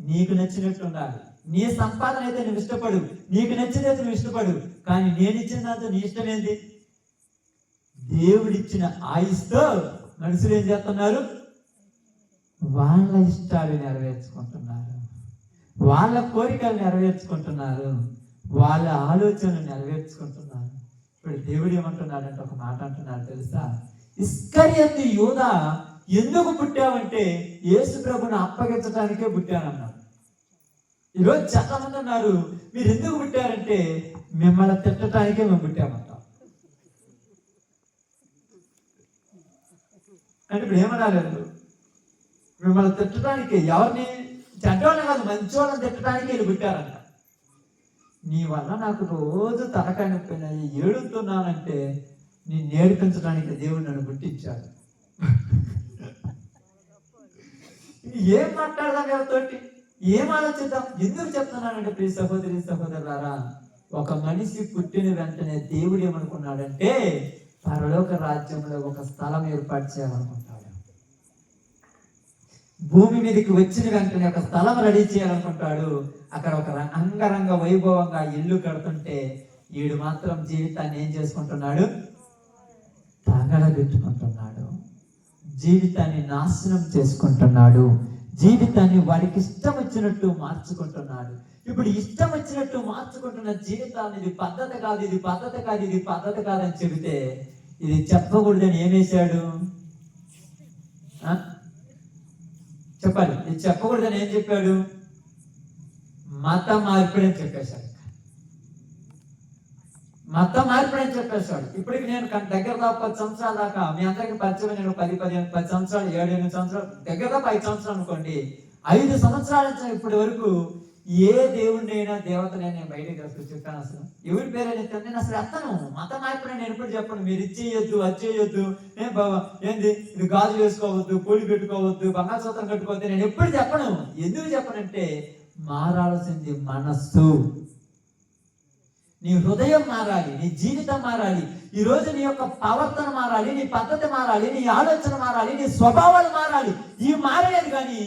నీకు నచ్చినట్టు ఉండాలి. నీ సంపాదన అయితే నువ్వు ఇష్టపడు, నీకు నచ్చినైతే నువ్వు ఇష్టపడు. కానీ నేను ఇచ్చిన దాంతో నీ ఇష్టం ఏంది? దేవుడిచ్చిన ఆయుష్తో మనుషులు ఏం చేస్తున్నారు? వాళ్ళ ఇష్టాలు నెరవేర్చుకుంటున్నారు, వాళ్ళ కోరికలు నెరవేర్చుకుంటున్నారు, వాళ్ళ ఆలోచనలు నెరవేర్చుకుంటున్నారు. ఇప్పుడు దేవుడు ఏమంటున్నాడంటే ఒక మాట అంటున్నాడు తెలుసా? ఇస్కరియోతు యూదా ఎందుకు పుట్టావంటే యేసు ప్రభుని అప్పగించడానికే పుట్టానన్నాడు. ఈరోజు చాలా మంది ఉన్నారు, మీరు ఎందుకు పుట్టారంటే మిమ్మల్ని తిట్టడానికే మేము పుట్టామంటాం. అంటే ఇప్పుడు ఏమనాలి? మిమ్మల్ని తిట్టడానికి, ఎవరిని? చెడ్డవాళ్ళని కాదు, మంచివాళ్ళని తిట్టడానికి వీళ్ళు పుట్టారంట. నీ వల్ల నాకు రోజు తలకాయ నొప్పి ఏడుతున్నానంటే నీ నేర్పించడానికి దేవుడు నన్ను పుట్టించాడు. ఏం మాట్లాడదాం ఎవరితోటి, ఏం ఆలోచిద్దాం? ఎందుకు చెప్తున్నానంటే ప్రియ సహోదరి సహోదరులారా, ఒక మనిషి పుట్టిన వెంటనే దేవుడు ఏమనుకున్నాడంటే పరలోక రాజ్యంలో ఒక స్థలం ఏర్పాటు చేయాలనుకుంటాడు. భూమి మీదకి వచ్చిన వెంటనే ఒక స్థలం రెడీ చేయాలనుకుంటాడు. అక్కడ ఒక అంగరంగ వైభవంగా ఇల్లు కడుతుంటే వీడు మాత్రం జీవితాన్ని ఏం చేసుకుంటున్నాడు? తగలబెట్టుకుంటున్నాడు, జీవితాన్ని నాశనం చేసుకుంటున్నాడు, జీవితాన్ని వాడికి ఇష్టం వచ్చినట్టు మార్చుకుంటున్నాడు. ఇప్పుడు ఇష్టం వచ్చినట్టు మార్చుకుంటున్న జీవితాన్ని ఇది పద్ధతి కాదు, ఇది పద్ధతి కాదు, ఇది పద్ధతి కాదని చెబితే ఇది చెప్పకూడదని ఏమేశాడు? చెప్పాలి, ఇది చెప్పకూడదని ఏం చెప్పాడు? మత మార్పిడి అని చెప్పేశాడు. మత మార్పిడి అని చెప్పేశాడు. ఇప్పటికి నేను దగ్గర దాకా 10 సంవత్సరాల దాకా మీ అందరికి పరిచయం, నేను 10 సంవత్సరాలు 7-8 సంవత్సరాలు దగ్గర దాకా 5 సంవత్సరాలు అనుకోండి. 5 సంవత్సరాల నుంచి ఇప్పటి వరకు ఏ దేవుడినైనా దేవతనైనా నేను బయటకు తీసుకొచ్చి చెప్పాను. అసలు ఎవరి పేరైనా ఎత్తాను నేను, అసలు ఎత్తను. మత మార్పిడి నేను ఎప్పుడు చెప్పను. మీరు ఇచ్చేయొద్దు, అది చేయొద్దు, ఏంది ఇది గాజు వేసుకోవద్దు, పూలు పెట్టుకోవద్దు, బంగాళసూత్రం కట్టుకోవద్దు, నేను ఎప్పుడు చెప్పను. ఎందుకు చెప్పనంటే మారాల్సింది మనస్సు, నీ హృదయం మారాలి, నీ జీవితం మారాలి. ఈ రోజు నీ యొక్క ప్రవర్తన మారాలి, నీ పద్ధతి మారాలి, నీ ఆలోచన మారాలి, నీ స్వభావాలు మారాలి. ఇవి మారలేదు కానీ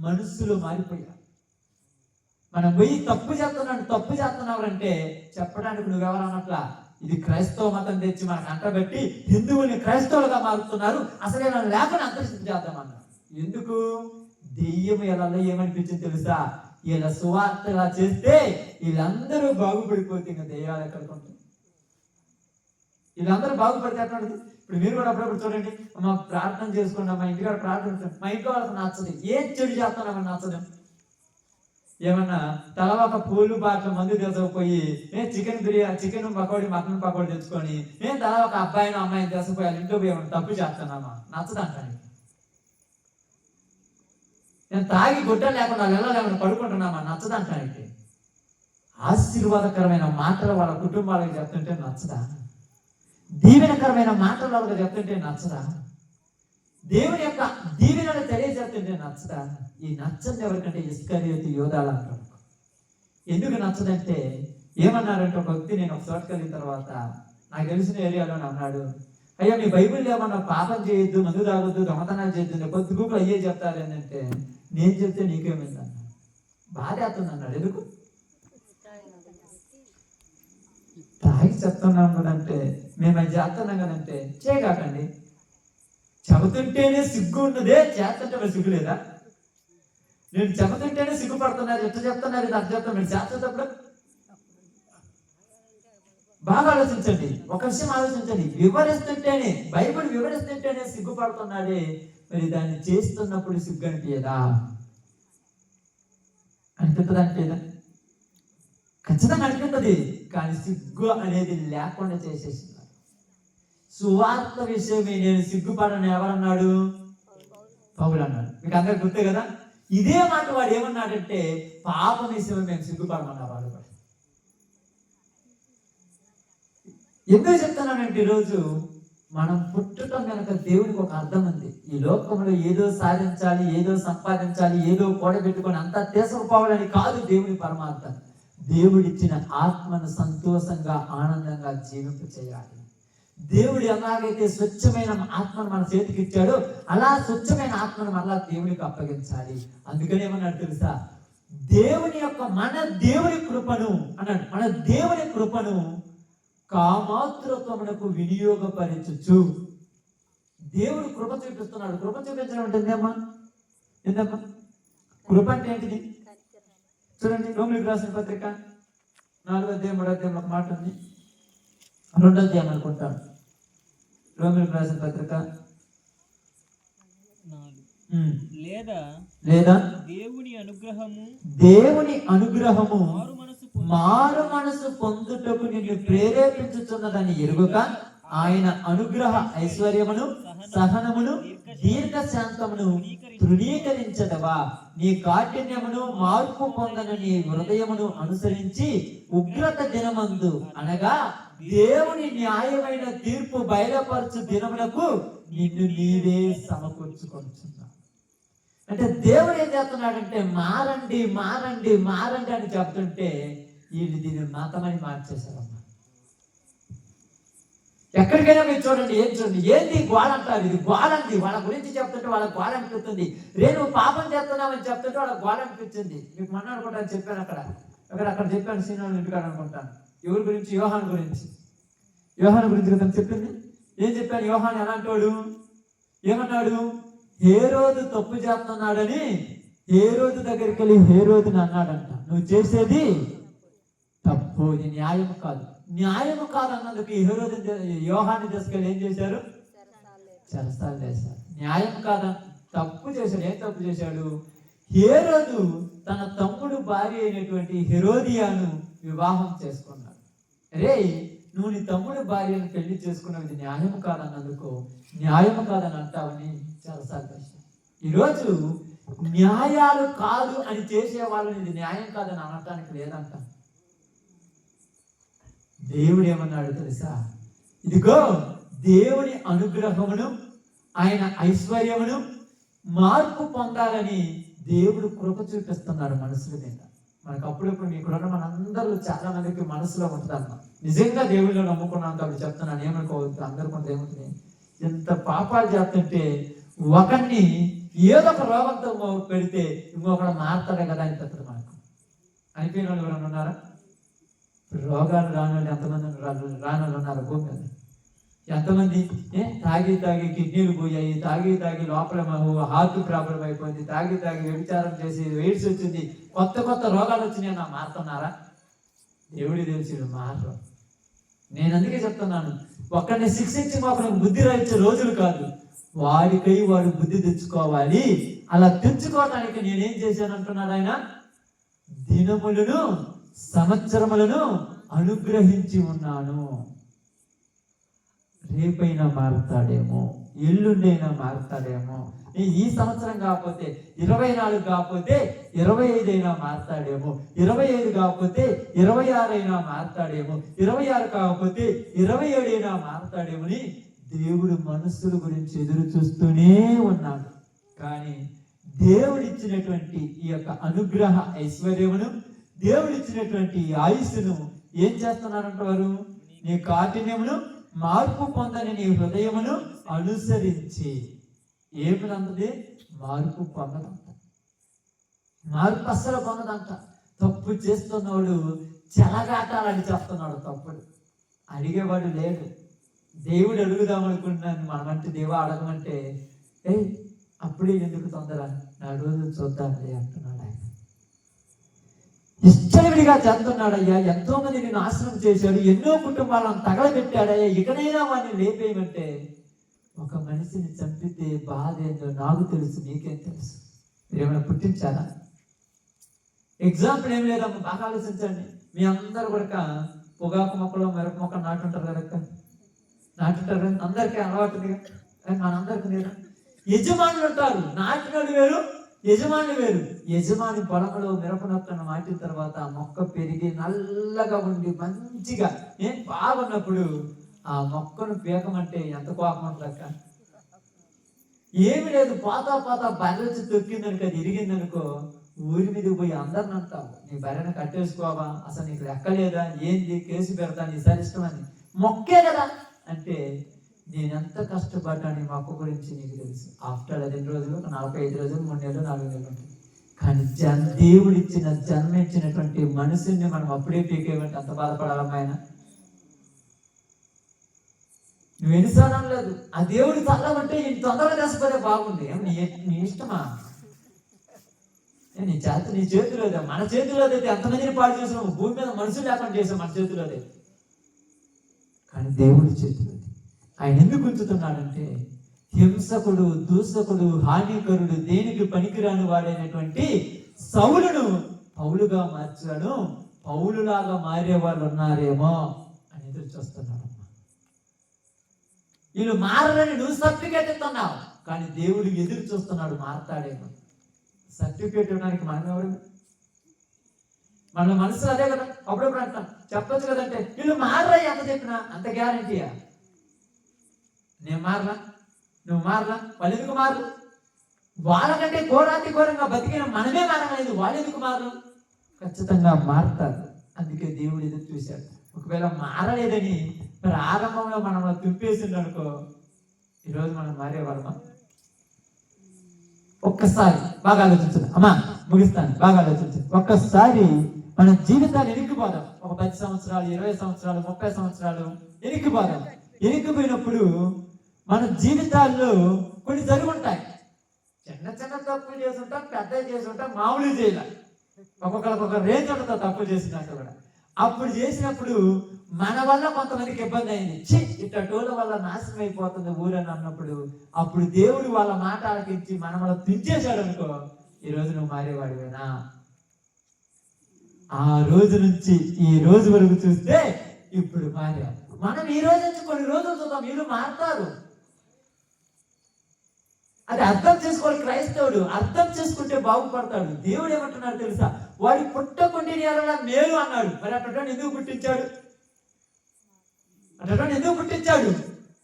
మనుషులు మారిపోయారు. మనం పోయి తప్పు చేస్తున్నావు అంటే చెప్పడానికి నువ్వెవరన్నట్లా. ఇది క్రైస్తవ మతం తెచ్చి మనకు అంటబెట్టి హిందువుల్ని క్రైస్తవులుగా మారుతున్నారు, అసలు ఇలా లేకుండా అంతరిస్థితి చేద్దామన్నారు. ఎందుకు? దెయ్యం ఎలా ఏమనిపించింది తెలుసా? ఇలా సువార్తగా చేస్తే వీళ్ళందరూ బాగుపడిపోతే ఇంకా దెయ్యాలు ఎక్కడికి ఉంటాయి? వీళ్ళందరూ బాగుపడితే ఎక్కడ? ఇప్పుడు మీరు కూడా అప్పుడప్పుడు చూడండి, మా ప్రార్థన చేసుకున్నాం, మా ఇంటికాడ ప్రార్థన, మా ఇంట్లో వాళ్ళకి నచ్చదు. ఏం చెడు చేస్తున్నామని నచ్చదు. ఏమన్నా తలవాక పూలు బాట్ల మందు తీసుకుపోయి చికెన్ పకోడీ, మటన్ పకోడీ తెచ్చుకొని తల ఒక అబ్బాయిని అమ్మాయిని తీసుకుపోయి వాళ్ళ ఇంట్లో పోయి తప్పు చేస్తున్నామా? నచ్చదంటాను. నేను తాగి గుడ్డ లేకుండా వెళ్ళలేకుండా పడుకుంటున్నామా? నచ్చదంటానికి. ఆశీర్వాదకరమైన మాటలు వాళ్ళ కుటుంబాలకు చెప్తుంటే నచ్చదా? దీవెనకరమైన మాటలు వాళ్ళకి చెప్తుంటే నచ్చదా? దేవుని యొక్క దీవెనలు తెలియజేస్తుంటే నచ్చదా? ఈ నచ్చంది ఎవరికంటే ఇస్కరియోతు యూదాలు అంటారు. ఎందుకు నచ్చదంటే ఏమన్నారంటే, ఒక వ్యక్తి నేను ఒక చోటుకి వెళ్ళిన తర్వాత నాకు తెలిసిన ఏరియాలోనే అన్నాడు, అయ్యా మీ బైబిల్ ఏమన్నా పాపం చేయొద్దు, మందు తాగొద్దు, దొంగతనాలు చేయొద్దు, కొద్ది గూపులు అయ్యే చెప్తారు ఏంటంటే, నేను చెప్తే నీకేమైంది అన్నా. బాధ అవుతుంది అన్నాడు. ఎందుకు? తాగి చెప్తున్నాం కదంటే, మేము అది చేస్తున్నాం కదంటే చేయకాకండి. చెబుతుంటేనే సిగ్గు ఉన్నదే, చేస్తుంటే మరి సిగ్గు లేదా? నేను చెబుతుంటేనే సిగ్గుపడుతున్నారు, ఎట్లా చెప్తున్నారు, ఇది అర్థం చెప్తాను. మీరు చేసేటప్పుడు బాగా ఆలోచించండి, ఒక విషయం ఆలోచించండి. వివరిస్తుంటేనే, బైబిల్ వివరిస్తుంటేనే సిగ్గుపడుతున్నాడే, మరి దాన్ని చేస్తున్నప్పుడు సిగ్గు అనిపించదా? అనిపిస్తుందా? అనిపించదా? ఖచ్చితంగా అనిపిస్తుంది, కానీ సిగ్గు అనేది లేకుండా చేసేసినారు. సువార్త విషయమే నేను సిగ్గుపడను ఎవరన్నాడు? పౌలు అన్నాడు. మీకు అందరికి గుర్తే కదా. ఇదే మాట వాడు ఏమన్నాడంటే పాపం విషయమే మేము సిగ్గుపడమన్నారు వాళ్ళు కూడా. ఎందుకు చెప్తున్నానంటే ఈరోజు మనం పుట్టడం కనుక దేవుడికి ఒక అర్థం ఉంది. ఈ లోకంలో ఏదో సాధించాలి, ఏదో సంపాదించాలి, ఏదో కూడబెట్టుకొని అంతా తీసుకుపోవాలని కాదు దేవుడి పరమార్థం. దేవుడిచ్చిన ఆత్మను సంతోషంగా ఆనందంగా జీవింప చేయాలి. దేవుడు ఎలాగైతే స్వచ్ఛమైన ఆత్మను మన చేతికి ఇచ్చాడో అలా స్వచ్ఛమైన ఆత్మను మళ్ళా దేవుడికి అప్పగించాలి. అందుకని ఏమన్నాడు తెలుసా? దేవుని కృపను అన్నాడు. మన దేవుని కృపను కామాతురత్వమునకు వినియోగపరచుచు. దేవుడు కృప చూపిస్తున్నాడు. కృప చూపించడం అంటే ఏందమ్మా? కృప అంటే ఏంటిది? చూడండి, రోమిలికి రాసిన పత్రిక 4వ అధ్యాయం 3వ అధ్యాయంలో ఒక మాట ఉంది. 2వ అధ్యాయం అనుకుంటాను. రోమిలికి రాసిన పత్రిక లేదా దేవుని అనుగ్రహము మారు మనసు పొందుటకు నిన్ను ప్రేరేపించుతున్నదని ఎరుగుక ఆయన అనుగ్రహ ఐశ్వర్యమును సహనమును దీర్ఘశాంతమును తృణీకరించదవా? నీ కాఠిన్యమును మార్పు పొందని నీ హృదయమును అనుసరించి ఉగ్రత దినమందు అనగా దేవుని న్యాయమైన తీర్పు బయలుపరచు దినమునకు నిన్ను నీవే సమకూర్చుకొనుచున్నావు. అంటే దేవుడు ఏం చేస్తున్నాడంటే మారండి మారండి మారండి అని చెప్తుంటే వీళ్ళు దీన్ని మతమని మార్చేశారమ్మా. ఎక్కడికైనా మీరు చూడండి, ఏం చూడండి, ఏంది గోడ అంటారు, ఇది గోడ అంది. వాళ్ళ గురించి చెప్తుంటే వాళ్ళకి గోడ అనిపిస్తుంది. రేపు పాపం చేస్తున్నామని చెప్తుంటే వాళ్ళకి గోడ అనిపించింది. మీకు మొన్న అనుకుంటాను చెప్పాను, అక్కడ చెప్పాను సీనియర్ ఇంటికాడ అనుకుంటాను. ఎవరి గురించి? యోహాను గురించి కదా చెప్పింది. ఏం చెప్పాను? యోహాను ఎలాంటి వాడు? ఏమన్నాడు? హేరోదు తప్పు చేస్తున్నాడని హేరోదు దగ్గరికి వెళ్ళి హేరోదుని అన్నాడంట, నువ్వు చేసేది తప్పు, ఇది న్యాయం కాదు. న్యాయం కాదు అన్నందుకు హేరోదు యోహాన్ని తీసుకెళ్ళి ఏం చేశారు? చెరసాలు వేశారు. న్యాయం కాదు, తప్పు చేశాడు. ఏం తప్పు చేశాడు? హేరోదు తన తమ్ముడు భార్య అయినటువంటి హెరోదియాను వివాహం చేసుకున్నాడు. అరే, నువ్వు నీ తమ్ముడు భార్యను పెళ్లి చేసుకున్నది న్యాయం కాదన్నందుకు న్యాయం కాదని అంటావని చాలాసార్లు చేశాను. ఈరోజు న్యాయాలు కాదు అని చేసే వాళ్ళని ఇది న్యాయం కాదని అనటానికి లేదంట. దేవుడు ఏమన్నాడు తెలుసా? ఇదిగో దేవుని అనుగ్రహమును ఆయన ఐశ్వర్యమును మార్పు పొందాలని దేవుడు కృప చూపిస్తున్నాడు మనుషుల మీద. మనకు అప్పుడప్పుడు మీకున్న మనందరూ చాలా మందికి మనసులో ఉంటుందన్న, నిజంగా దేవుడిలో నమ్ముకున్నాను కాబట్టి చెప్తున్నాను, ఏమనుకోవద్దు. అందరూ కొంత ఏముంటుంది, ఎంత పాపాలు చేస్తుంటే ఒకరిని ఏదో ఒక రోగంతో పెడితే ఇంకొకడు మారుతాడే కదా అని చెప్తారు. మనకు అయిపోయిన వాళ్ళు ఎవరైనా ఉన్నారా? రోగాలు రాని వాళ్ళు ఎంతమంది రాని వాళ్ళు ఉన్నారు భూమి మీద? ఎంతమంది తాగి కిడ్నీలు పోయాయి, తాగి లోపల హార్ట్ ప్రాబ్లం అయిపోయింది, తాగి వ్యభిచారం చేసి ఎయిడ్స్ వచ్చింది, కొత్త రోగాలు వచ్చినాయి. నా మారుతున్నారా? దేవుడి తెలిసి మారు. నేను అందుకే చెప్తున్నాను, ఒక్కడిని శిక్షించి ఒకరికి బుద్ధి రాయించే రోజులు కాదు, వాడికై వాడు బుద్ధి తెచ్చుకోవాలి. అలా తెచ్చుకోవడానికి నేనేం చేశాను అంటున్నాడు ఆయన, దినములను సంవత్సరములను అనుగ్రహించి ఉన్నాను. రేపైనా మారుతాడేమో, ఎల్లుండైనా మారుతాడేమో, ఈ సంవత్సరం కాకపోతే 24 కాకపోతే 25 అయినా మారుతాడేమో, 25 కాకపోతే 26 అయినా మారుతాడేమో, 26 కాకపోతే 27 అయినా మారుతాడేమోని దేవుడు మనుషుల గురించి ఎదురు చూస్తూనే ఉన్నాడు. కానీ దేవుడిచ్చినటువంటి ఈ యొక్క అనుగ్రహ ఐశ్వర్యమును, దేవుడిచ్చినటువంటి ఆయుస్సును ఏం చేస్తున్నారంట వారు? నీ కాఠిన్యమును మార్పు పొందని నీ హృదయమును అనుసరించి. ఏమిటంటే మార్పు పొందదంట, మార్పు అస్సలు పొందదంట. తప్పు చేస్తున్నవాడు చెలగాటాలని చెప్తున్నాడు. తప్పుడు అడిగేవాడు లేడు. దేవుడు అడుగుదాం అనుకుంటున్నాను, మనమంటే దేవా అడగమంటే అప్పుడే ఎందుకు తొందర, నా రోజు చూద్దాంలే అంటున్నాడు ఆయన. ఇష్టవిడిగా చేస్తున్నాడయ్యా, ఎంతో మందిని నాశనం చేశాడు, ఎన్నో కుటుంబాలను తగలబెట్టాడయ్యా, ఇకనైనా వాడిని లేపేయమంటే ఒక మనిషిని చంపితే బాధ ఏందో నాకు తెలుసు, నీకేం తెలుసు? మీరేమైనా పుట్టించారా? ఎగ్జాంపుల్ ఏం లేదమ్మా, బాగా ఆలోచించండి. మీ అందరు కూడా పొగాకు మొక్కలు మిరప మొక్కలు నాటుంటారు కదా, నాటుంటారు కదా, అందరికీ అలవాటు ఉంది కదా, మనందరికీ లేదు. యజమానులు ఉంటారు, నాటినోడు వేరు, యజమానులు వేరు. యజమాని పొలంలో మిరప మొక్కను నాటిన తర్వాత ఆ మొక్క పెరిగి నల్లగా ఉండి మంచిగా బాగున్నప్పుడు ఆ మొక్కను పీకమంటే ఎంత కోపం ఉంటుందక్క. ఏమి లేదు, పోతా బర్రెచ్చి తొక్కిందనుకో, అది ఇరిగిందనుకో, ఊరి మీదకి పోయి అందరిని అంటావు, నీ బర్రెను కట్టేసుకోవా, అసలు నీకు లెక్కలేదా, ఏంది, కేసు పెడతా, నీ సార్ ఇష్టమని. మొక్కే కదా అంటే నేనెంత కష్టపడ్డాను ఈ మొక్క గురించి నీకు తెలుసు. ఆఫ్టర్ 2 రోజులు, 45 రోజులు, 3 నెలలు, 4 నెలలు ఉంటుంది. కానీ దేవుడు ఇచ్చిన జన్మించినటువంటి మనుషుల్ని మనం అప్పుడే పీకేమంటే అంత బాధపడాలమ్మా ఆయన. నువ్వు ఎన్నిసార్లు లేదు, ఆ దేవుడి తల్లమంటే ఇంత తొందరగా తెచ్చిపోతే బాగుంది, నీ ఇష్టమా, నీ చేతిలోదే, మన చేతిలోదైతే ఎంతమందిని పాడు చేసాము, భూమి మీద మనుషులు లేకుండా చేసాం మన చేతిలోదే. కానీ దేవుడి చేతిలోది. ఆయన ఎందుకు ఉంచుతున్నాడంటే హింసకుడు, దూషకుడు, హానికరుడు, దేనికి పనికిరాని వాడైనటువంటి సౌలును పౌలుగా మార్చాడు. పౌలులాగా మారే వాళ్ళు ఉన్నారేమో అని ఎదురు చూస్తున్నాడు. వీళ్ళు మారని నువ్వు సర్టిఫికేట్ ఇస్తున్నావు, కానీ దేవుడు ఎదురు చూస్తున్నాడు మారతాడేమో. సర్టిఫికేట్ ఇవ్వడానికి మనం ఎవరు? మన మనసు అదే కదా, అప్పుడప్పుడు అంటాం, చెప్పొచ్చు కదంటే వీళ్ళు మారరా, ఎంత చెప్పినా అంత గ్యారంటీయా? నేను మారలా, నువ్వు మారలా, వాళ్ళు ఎందుకు మారు? వాళ్ళకంటే ఘోరంగా బతికిన మనమే మారలేదు, వాళ్ళు ఎందుకు మారు? ఖచ్చితంగా మారుతారు. అందుకే దేవుడు ఎదురు చూశాడు. ఒకవేళ మారలేదని ప్రారంభంలో మనం తుంపేసిండు అనుకో, ఈరోజు మనం మారేవాళ్ళమా? ఒక్కసారి బాగా ఆలోచించదు అమ్మా, ముగిస్తాను, బాగా ఆలోచించదు. ఒక్కసారి మన జీవితాలు ఎనికిపోదాం. ఒక 10 సంవత్సరాలు, 20 సంవత్సరాలు, 30 సంవత్సరాలు ఎనికిపోదాం. ఎనికిపోయినప్పుడు మన జీవితాల్లో కొన్ని జరుగుంటాయి. చిన్న తప్పులు చేసుంటాం, పెద్ద చేసుంటాం, మామూలు చేయాలి. ఒక్కొక్కరికి ఒక రేంజ్ ఉంటుంది తప్పులు చేసినట్టు కూడా. అప్పుడు చేసినప్పుడు మన వల్ల కొంతమందికి ఇబ్బంది అయింది, ఇట్లా టోల వల్ల నాశనం అయిపోతుంది ఊరని అన్నప్పుడు, అప్పుడు దేవుడు వాళ్ళ మాట ఆలకించి మనం తుంచేశాడు అనుకో, ఈరోజు నువ్వు మారేవాడివేనా? ఆ రోజు నుంచి ఈ రోజు వరకు చూస్తే ఇప్పుడు మారా. మనం ఈ రోజు నుంచి కొన్ని రోజులు చూద్దాం, వీళ్ళు మారుతారు. అది అర్థం చేసుకోవాలి క్రైస్తవుడు. అర్థం చేసుకుంటే బాగుపడతాడు. దేవుడు ఏమంటున్నాడు తెలుసా? వాడి పుట్టకుండి మేలు అన్నాడు. మరి అట్లా ఎందుకు పుట్టించాడు?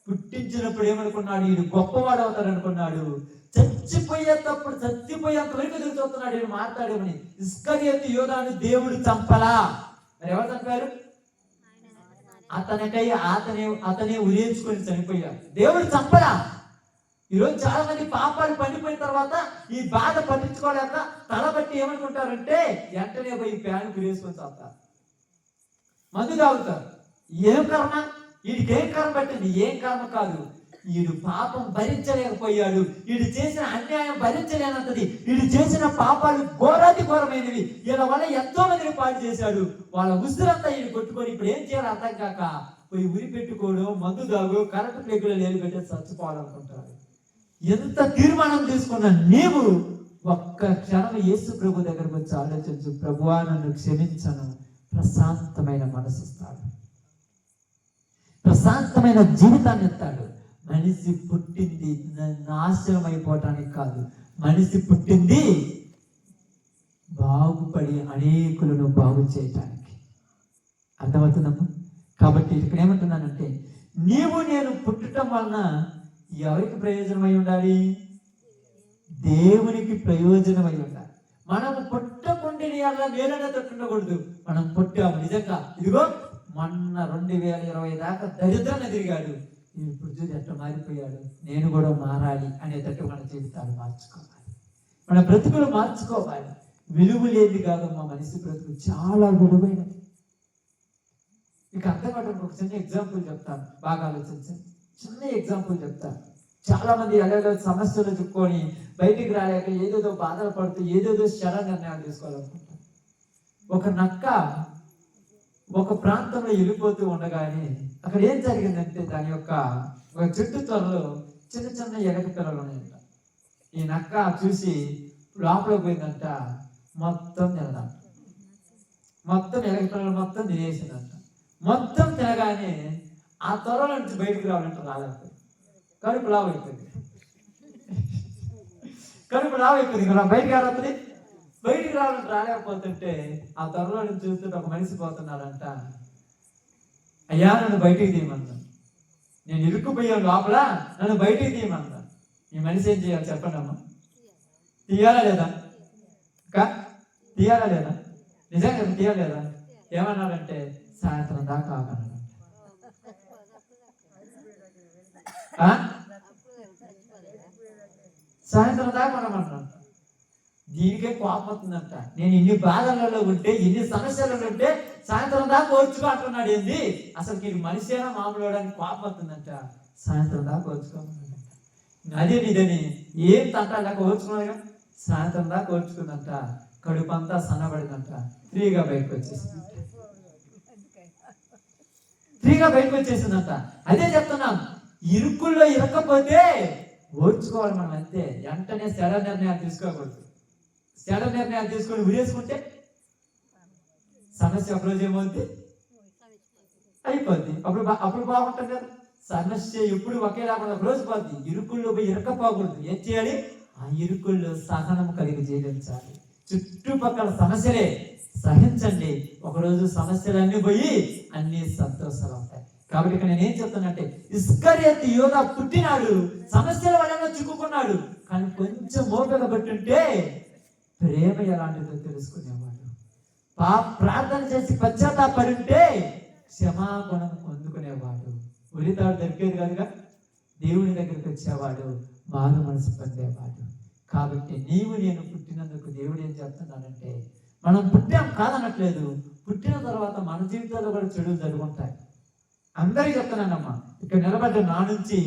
పుట్టించినప్పుడు ఏమనుకున్నాడు? వీడు గొప్పవాడు అవుతాడు అనుకున్నాడు. చచ్చిపోయేంత వరకు ఎదురు చూస్తున్నాడు, వీడు మాట్లాడేమని. ఇస్కరియోతు యోధాను దేవుడు చంపలా. మరి ఎవరు చంపారు? అతనే ఉరేంచుకొని చనిపోయాడు. దేవుడు చంపలా. ఈరోజు చాలా మంది పాపాలు పండిపోయిన తర్వాత ఈ బాధ పట్టించుకోలేక తలబట్టి ఏమనుకుంటారంటే వెంటనే పోయి ప్యాన్ వేసుకొని చదువుతారు, మందు తాగుతారు. ఏం కర్మ? వీడికేం కర్మ పట్టింది? ఏం కర్మ కాదు. వీడు పాపం భరించలేకపోయాడు. వీడు చేసిన అన్యాయం భరించలేనంతది. వీడు చేసిన పాపాలు ఘోరమైనవి. వీళ్ళ వల్ల ఎంతో మందిని పాడు చేశాడు. వాళ్ళ ఉసిరంతా వీడు కొట్టుకొని ఇప్పుడు ఏం చేయాలో అర్థం కాక పోయి ఉరి పెట్టుకోవడం, మందు తాగు, కరెంటు ప్లేగులో నీళ్ళు పెట్టి చచ్చిపోవాలనుకుంటాడు. ఎంత తీర్మానం తీసుకున్నా నీవు ఒక్క క్షణం యేసు ప్రభు దగ్గరకు వచ్చి ఆలోచించు, ప్రభువా నన్ను క్షమించను, ప్రశాంతమైన మనసు ఇస్తాడు, ప్రశాంతమైన జీవితాన్ని ఇస్తాడు. మనిషి పుట్టింది నాశనం అయిపోవటానికి కాదు, మనిషి పుట్టింది బాగుపడి అనేకులను బాగు చేయటానికి. అర్థమవుతుందమ్మా? కాబట్టి ఇక్కడ ఏమంటున్నానంటే, నీవు నేను పుట్టడం వలన ఎవరికి ప్రయోజనమై ఉండాలి? దేవునికి ప్రయోజనమై ఉండాలి. మనం పుట్టకుండి వేలనే తట్టుండకూడదు. మనం పుట్టాము నిజంగా. ఇదిగో మొన్న 2020 దాకా దరిద్రంగా తిరిగాడు, ఇప్పుడు చూసి ఎట్లా మారిపోయాడు, నేను కూడా మారాలి అనేటట్టు మన జీవితాలు మార్చుకోవాలి, మన బ్రతుకులు మార్చుకోవాలి. విలువ లేని కాదమ్మా మనిషి బ్రతుకు, చాలా విలువైనది. మీకు అర్థమవుతుంది. ఒక చిన్న ఎగ్జాంపుల్ చెప్తాను, బాగా ఆలోచించండి. చిన్న ఎగ్జాంపుల్ చెప్తాను. చాలా మంది ఎలాగో సమస్యలు చెప్పుకొని బయటికి రాలేక ఏదేదో బాధలు పడుతూ ఏదేదో శర నిర్ణయాలు తీసుకోవాలనుకుంటారు. ఒక నక్క ఒక ప్రాంతంలో వెళ్ళిపోతూ ఉండగానే అక్కడ ఏం జరిగిందంటే, దాని యొక్క ఒక చెట్టు త్వరలో చిన్న ఎలక పిల్లలు ఉన్నాయంట. ఈ నక్క చూసి లోపల పోయిందంట, మొత్తం తినదంట. మొత్తం ఎలక్ట్రానిక్ మొత్తం తినేసిందంట. మొత్తం తినగానే ఆ త్వరలో నుంచి బయటికి రావాలంటే రాలేదు. కడుపు లావు అయిపోయింది. కడుపు లావు అయిపోయింది కదా, బయటికి రావాలి. బయటికి రావాలంటే రాలేకపోతుంటే ఆ త్వరలో నుంచి చూస్తుంటే ఒక మనిషి పోతున్నాడంట. అయ్యా నన్ను బయటికి తీయమన్నా, నేను ఇరుక్కుపోయాను లోపల, నన్ను బయటికి తీయమన్నా. ఈ మనిషి ఏం చేయాలి చెప్పండి అమ్మా? తీయాలా లేదా? తీయాలా లేదా? నిజంగా తీయాలి లేదా? ఏమన్నాడంటే సాయంత్రం దాకా ఆగన్నాడు. సాయంత్రం దాకా అనమంటున్నాడు. దీనికే కోపం వస్తుందంట. నేను ఇన్ని బాధలలో ఉంటే, ఇన్ని సమస్యలలో ఉంటే సాయంత్రం దాకా ఓర్చుకో అంటున్నాడు. ఏంది అసలు ఈ మనిషి అయినా మామూలు అవడానికి కోపం వస్తుందంట. సాయంత్రం దాకా ఓర్చుకోమన్నాడంట. అదే నిదని ఏం తంట లేక ఓర్చుకున్నాడుగా. సాయంత్రం దాకా ఓర్చుకుందంట. కడుపు అంతా సన్నబడిందంట. ఫ్రీగా బయటకు వచ్చేసిందంట. ఫ్రీగా బయటకు వచ్చేసిందంట. అదే చెప్తున్నాం, ఇరుక్కుల్లో ఇరక్కపోతే ఓర్చుకోవాలి మనం అంతే. వెంటనే సడ నిర్ణయాలు తీసుకోకూడదు. సడ నిర్ణయాలు తీసుకొని ఉరేసుకుంటే సమస్య ఒకరోజు ఏమవుద్ది, అయిపోద్ది. అప్పుడు బాగుంటుంది కదా. సమస్య ఎప్పుడు ఒకేలాగా ఒకరోజు పోద్ది. ఇరుకుల్లో పోయి ఇరక్కపోకూడదు. ఏం చేయాలి? ఆ ఇరుకుల్లో సహనం కలిగి జీవించాలి. చుట్టుపక్కల సమస్యలే సహించండి. ఒకరోజు సమస్యలన్నీ పోయి అన్ని సంతోషాలు ఉంటాయి. కాబట్టి ఇక్కడ నేనేం చెప్తానంటే, ఇస్కరియోతు యోధా పుట్టినాడు, సమస్యల వల్ల చిక్కుకున్నాడు. కానీ కొంచెం ఓపిక పట్టుంటే ప్రేమ ఎలాంటిదో తెలుసుకునేవాడు. ప్రార్థన చేసి పశ్చాత్తాపడుంటే క్షమాగుణం పొందుకునేవాడు. ఉరితాడు దొరికేది కనుక దేవుని దగ్గరికి వచ్చేవాడు, మారు మనసు పొందేవాడు. కాబట్టి నీవు నేను పుట్టినందుకు దేవుడు ఏం చెప్తున్నాడంటే, మనం పుట్టాం కాదనట్లేదు, పుట్టిన తర్వాత మన జీవితాల్లో కూడా చెడులు జరుగుంటాయి. అందరికీ చెప్తున్నానమ్మా, ఇక్కడ నిలబడ్డ నా నుంచి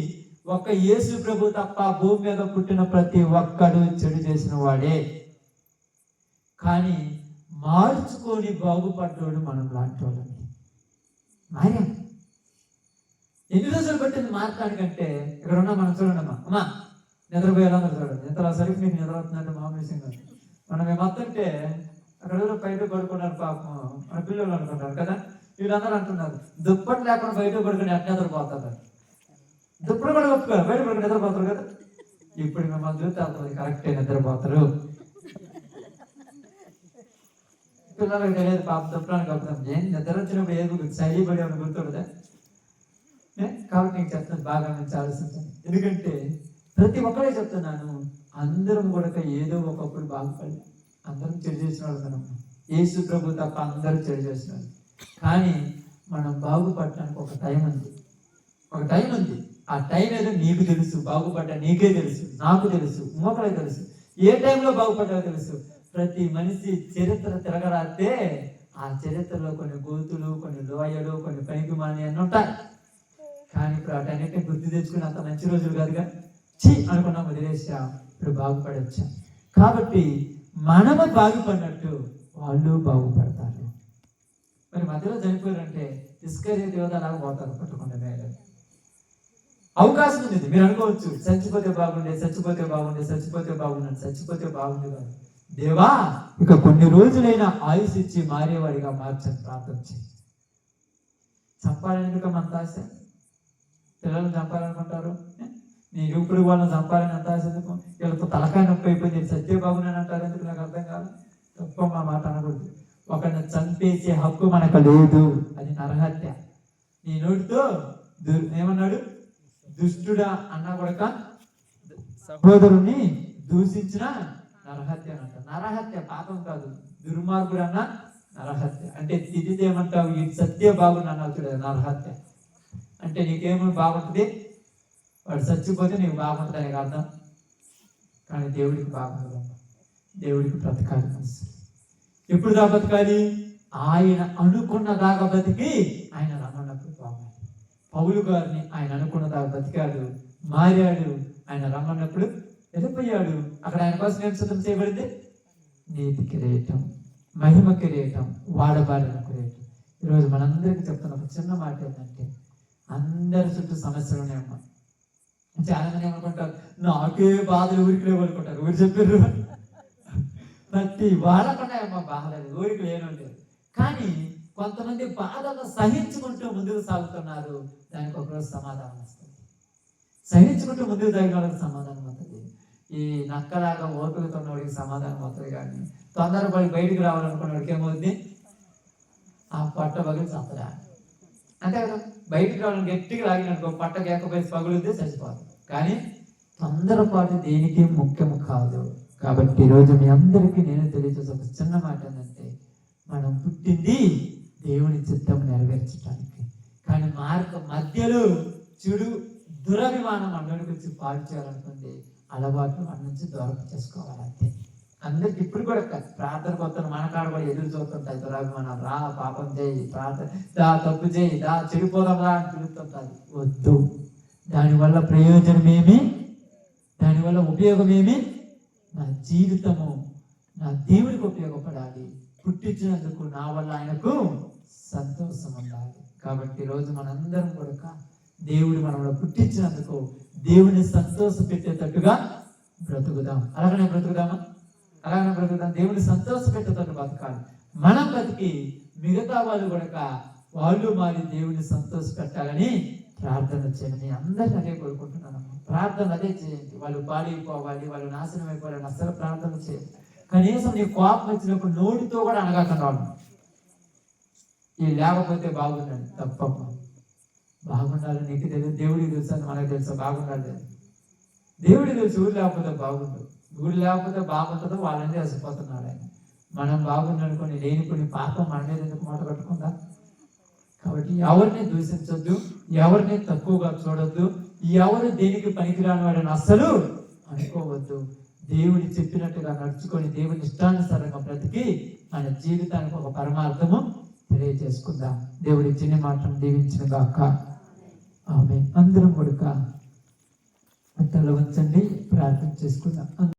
ఒక్క యేసు ప్రభు తప్ప భూమి మీద పుట్టిన ప్రతి ఒక్కడు చెడు చేసిన వాడే. కానీ మార్చుకొని బాగుపడ్డాడు మనం లాంటి వాళ్ళని. మారా ఎన్ని రోజులు పట్టింది మారటానికంటే, ఇక్కడ ఉన్నా మనం చూడండి అమ్మా నిద్రపోయేలా చూడండి. నిద్ర సరికి మీకు నిద్ర అవుతుందంటే మామూలు విషయం కాదు. మనం ఏమవుతుంటే అక్కడ బయట పడుకున్నారు పాపం, మన పిల్లలు అనుకుంటారు కదా. వీళ్ళందరూ అంటున్నారు దుప్పటి లేకుండా బయట పడుకుని ఎట్లా నిద్రపోతారు. దుప్పటి కూడా ఒప్పుకోరు, బయట పడుకుని నిద్రపోతారు కదా. ఇప్పుడు మిమ్మల్ని చూస్తే అవుతుంది కరెక్టే నిద్రపోతారు. పిల్లలకు తెలియదు పాపం దుప్పడానికి కప్పుతాం. ఏం నిద్ర వచ్చినప్పుడు ఏది శైలి పడి అని గుర్తుండదా? కాబట్టి నేను చెప్తాను, బాగా నుంచి ఆలోచించాను. ఎందుకంటే ప్రతి ఒక్కరే చెప్తున్నాను, అందరం కూడా ఏదో ఒకప్పుడు బాగుపడి అందరం చెడు చేసిన వాళ్ళు మనం. యేసు ప్రభు తప్ప అందరూ చెడు చేసిన వాళ్ళు. కానీ మనం బాగుపడటానికి ఒక టైం ఉంది. ఆ టైం ఏదో నీకు తెలుసు, బాగుపడ్డా నీకే తెలుసు, నాకు తెలుసు, ఇంకొకరే తెలుసు. ఏ టైంలో బాగుపడ్డా తెలుసు. ప్రతి మనిషి చరిత్ర తిరగరాస్తే ఆ చరిత్రలో కొన్ని గోతులు, కొన్ని లోయలు, కొన్ని పనికిమాని అన్నీ ఉంటాయి. కానీ ఇప్పుడు వాటన్నిటిని గుర్తు తెచ్చుకుని అంత మంచి రోజులు కాదుగా. అనుకున్నాం, వదిలేసాం. ఇప్పుడు బాగుపడొచ్చాం. కాబట్టి మనము బాగుపడినట్టు వాళ్ళు బాగుపడతారు. మరి మధ్యలో చనిపోయారంటే ఇస్కరియోతు యోధా లాగా పోతారు పట్టుకుంటే మేలు. అవకాశం ఉంది. మీరు అనుకోవచ్చు చచ్చిపోతే బాగుండే, చచ్చిపోతే బాగుండే కాదు. దేవా ఇక కొన్ని రోజులైనా ఆయుష్ ఇచ్చి మారేవాడిగా మార్చని ప్రార్థన చేయి. చంపాలని ఎందుకు అంత ఆశ? పిల్లలను చంపాలనుకుంటారు. నీ ఇప్పుడు వాళ్ళని చంపాలని అంత ఆశ ఎందుకు? వీళ్ళతో తలకాయ నొప్పి అయిపోయింది, సత్య బాగున్నాను అంటారు ఎందుకు? నాకు అర్థం కాదు. తప్ప మా మాట అనకూడదు. ఒకరిని చంపేసే హక్కు మనకు లేదు. అది నరహత్య. నీ నోటితో ఏమన్నాడు? దుష్టుడా అన్నా కూడా సహోదరుని దూషించిన నరహత్య అంట. నరహత్య పాపం కాదు, దుర్మార్గుడు అన్న నరహత్య. అంటే తిరిదేమంటావు? ఈ సత్య బాగున్నా చూడదు నరహత్య. అంటే నీకేమో బాగుంటుంది, వాడు చచ్చిపోతే నీకు బాగుంటుంది అని అర్థం. కానీ దేవుడికి బాగుండదు. దేవుడికి బ్రతకాలి మనసు. ఎప్పుడు దాకా బతకాలి? ఆయన అనుకున్న దాకా బతికి ఆయన రమ్మన్నప్పుడు బాగుంది. పౌలు గారిని ఆయన అనుకున్న దాకా బతికాడు, మారాడు. ఆయన రమ్మన్నప్పుడు వెళ్ళిపోయాడు. అక్కడ ఆయన కోసం ఏం సిద్ధం చేయబడింది? నీతి కిరీటం, మహిమ కిరీటం, వాడబారిన కిరీటం. ఈరోజు మనందరికీ చెప్తున్న ఒక చిన్న మాట ఏంటంటే, అందరి చుట్టూ సమస్యలు ఉన్నాయమ్మా. చాలా మంది ఏమనుకుంటారు, నాకే బాధలు ఊరికి లేవనుకుంటారు. ఊరు చెప్పారు ప్రతి వాళ్ళకున్నాయమ్మా బాధలు, ఊరికి లేనంటే. కానీ కొంతమంది బాధను సహించుకుంటూ ముందుకు సాగుతున్నారు. దానికి ఒకరోజు సమాధానం వస్తుంది. సహించుకుంటూ ముందుకు సాగిన వాళ్ళకి సమాధానం వస్తుంది. ఈ నక్కలాగా ఓపికతున్న వాడికి సమాధానం వస్తుంది. కానీ తొందరపడి బయటికి రావాలనుకున్న వాడికి ఏమవుద్ది? ఆ పట్ట పగిలి చత్తడా. అంతే కదా, బయటికి రావాలని గట్టిగా లాగిననుకో పట్ట కేకపోయి పగులుద్ది, చచ్చిపోతుంది. కానీ తొందరపాటు దేనికి ముఖ్యము కాదు. కాబట్టి ఈరోజు మీ అందరికీ నేను తెలియజేసే ఒక చిన్న మాట ఏంటంటే, మనం పుట్టింది దేవుని చిత్తం నెరవేర్చడానికి. కానీ మధ్యలో చెడు దురభిమానం మనలోకి వచ్చి పాడు చేయాలనుకుంది అలవాట్లు మన నుంచి దూరం చేసుకోవాలంతే. అందరికి ఇప్పుడు కూడా ప్రార్థన కొత్త మనకాడ కూడా ఎదురు చూస్తుంటాయి దురాభిమానం. రా పాపం చేయి, ప్రార్థన దా, తప్పు చేయి, దా చెడిపోదాంరా అని పిలుస్తుంటారు. వద్దు. దానివల్ల ప్రయోజనమేమి, దానివల్ల ఉపయోగమేమి? నా జీవితము నా దేవుడికి ఉపయోగపడాలి. పుట్టించినందుకు నా వల్ల ఆయనకు సంతోషం ఉండాలి. కాబట్టి ఈరోజు మనందరం కూడా దేవుడు మనలో పుట్టించినందుకు దేవుని సంతోష పెట్టేటట్టుగా బ్రతుకుదాం. అలాగనే బ్రతుకుదామా? అలాగనే బ్రతుకుదాం. దేవుని సంతోష పెట్టేటట్టు బతకాలి. మనం బతికి మిగతా వాళ్ళు కూడా వాళ్ళు మారి దేవుని సంతోష పెట్టాలని ప్రార్థన చేయండి. అందరినీ అదే కోరుకుంటున్నాను. ప్రార్థన అదే చేయండి. వాళ్ళు పాడైపోవాలి, వాళ్ళు నాశనం అయిపోవాలని అసలు ప్రార్థన చేయండి. కనీసం నీ కోపం వచ్చినప్పుడు నోటితో కూడా అనగాకుండా ఈ లేకపోతే బాగుండండి. తప్పమ్మ, బాగుండాలి. నీకు తెలియదు, దేవుడికి తెలుసు అని మనకు తెలుసా బాగుండాలి? దేవుడికి తెలుసు ఊరు లేకపోతే బాగుండు, ఊరు లేకపోతే బాగుంటుందో వాళ్ళని అలసిపోతున్నాడు ఆయన. మనం బాగుండనుకొని లేని కొన్ని పాపం మన మీద ఎందుకు మూట కట్టుకుందా? కాబట్టి ఎవరిని దూషించొద్దు, ఎవరిని తక్కువగా చూడొద్దు, ఎవరు దేనికి పనికిరాని వాడని అస్సలు అనుకోవద్దు. దేవుడు చెప్పినట్టుగా నడుచుకొని దేవుని ఇష్టానుసారంగా బ్రతికి మన జీవితానికి ఒక పరమార్థము తెలియజేసుకుందాం. దేవుడి చిన్న మాటను దీవించిన గాక. ఆమేన్. అందరం కూడా తల వంచండి, ప్రార్థన చేసుకుందాం.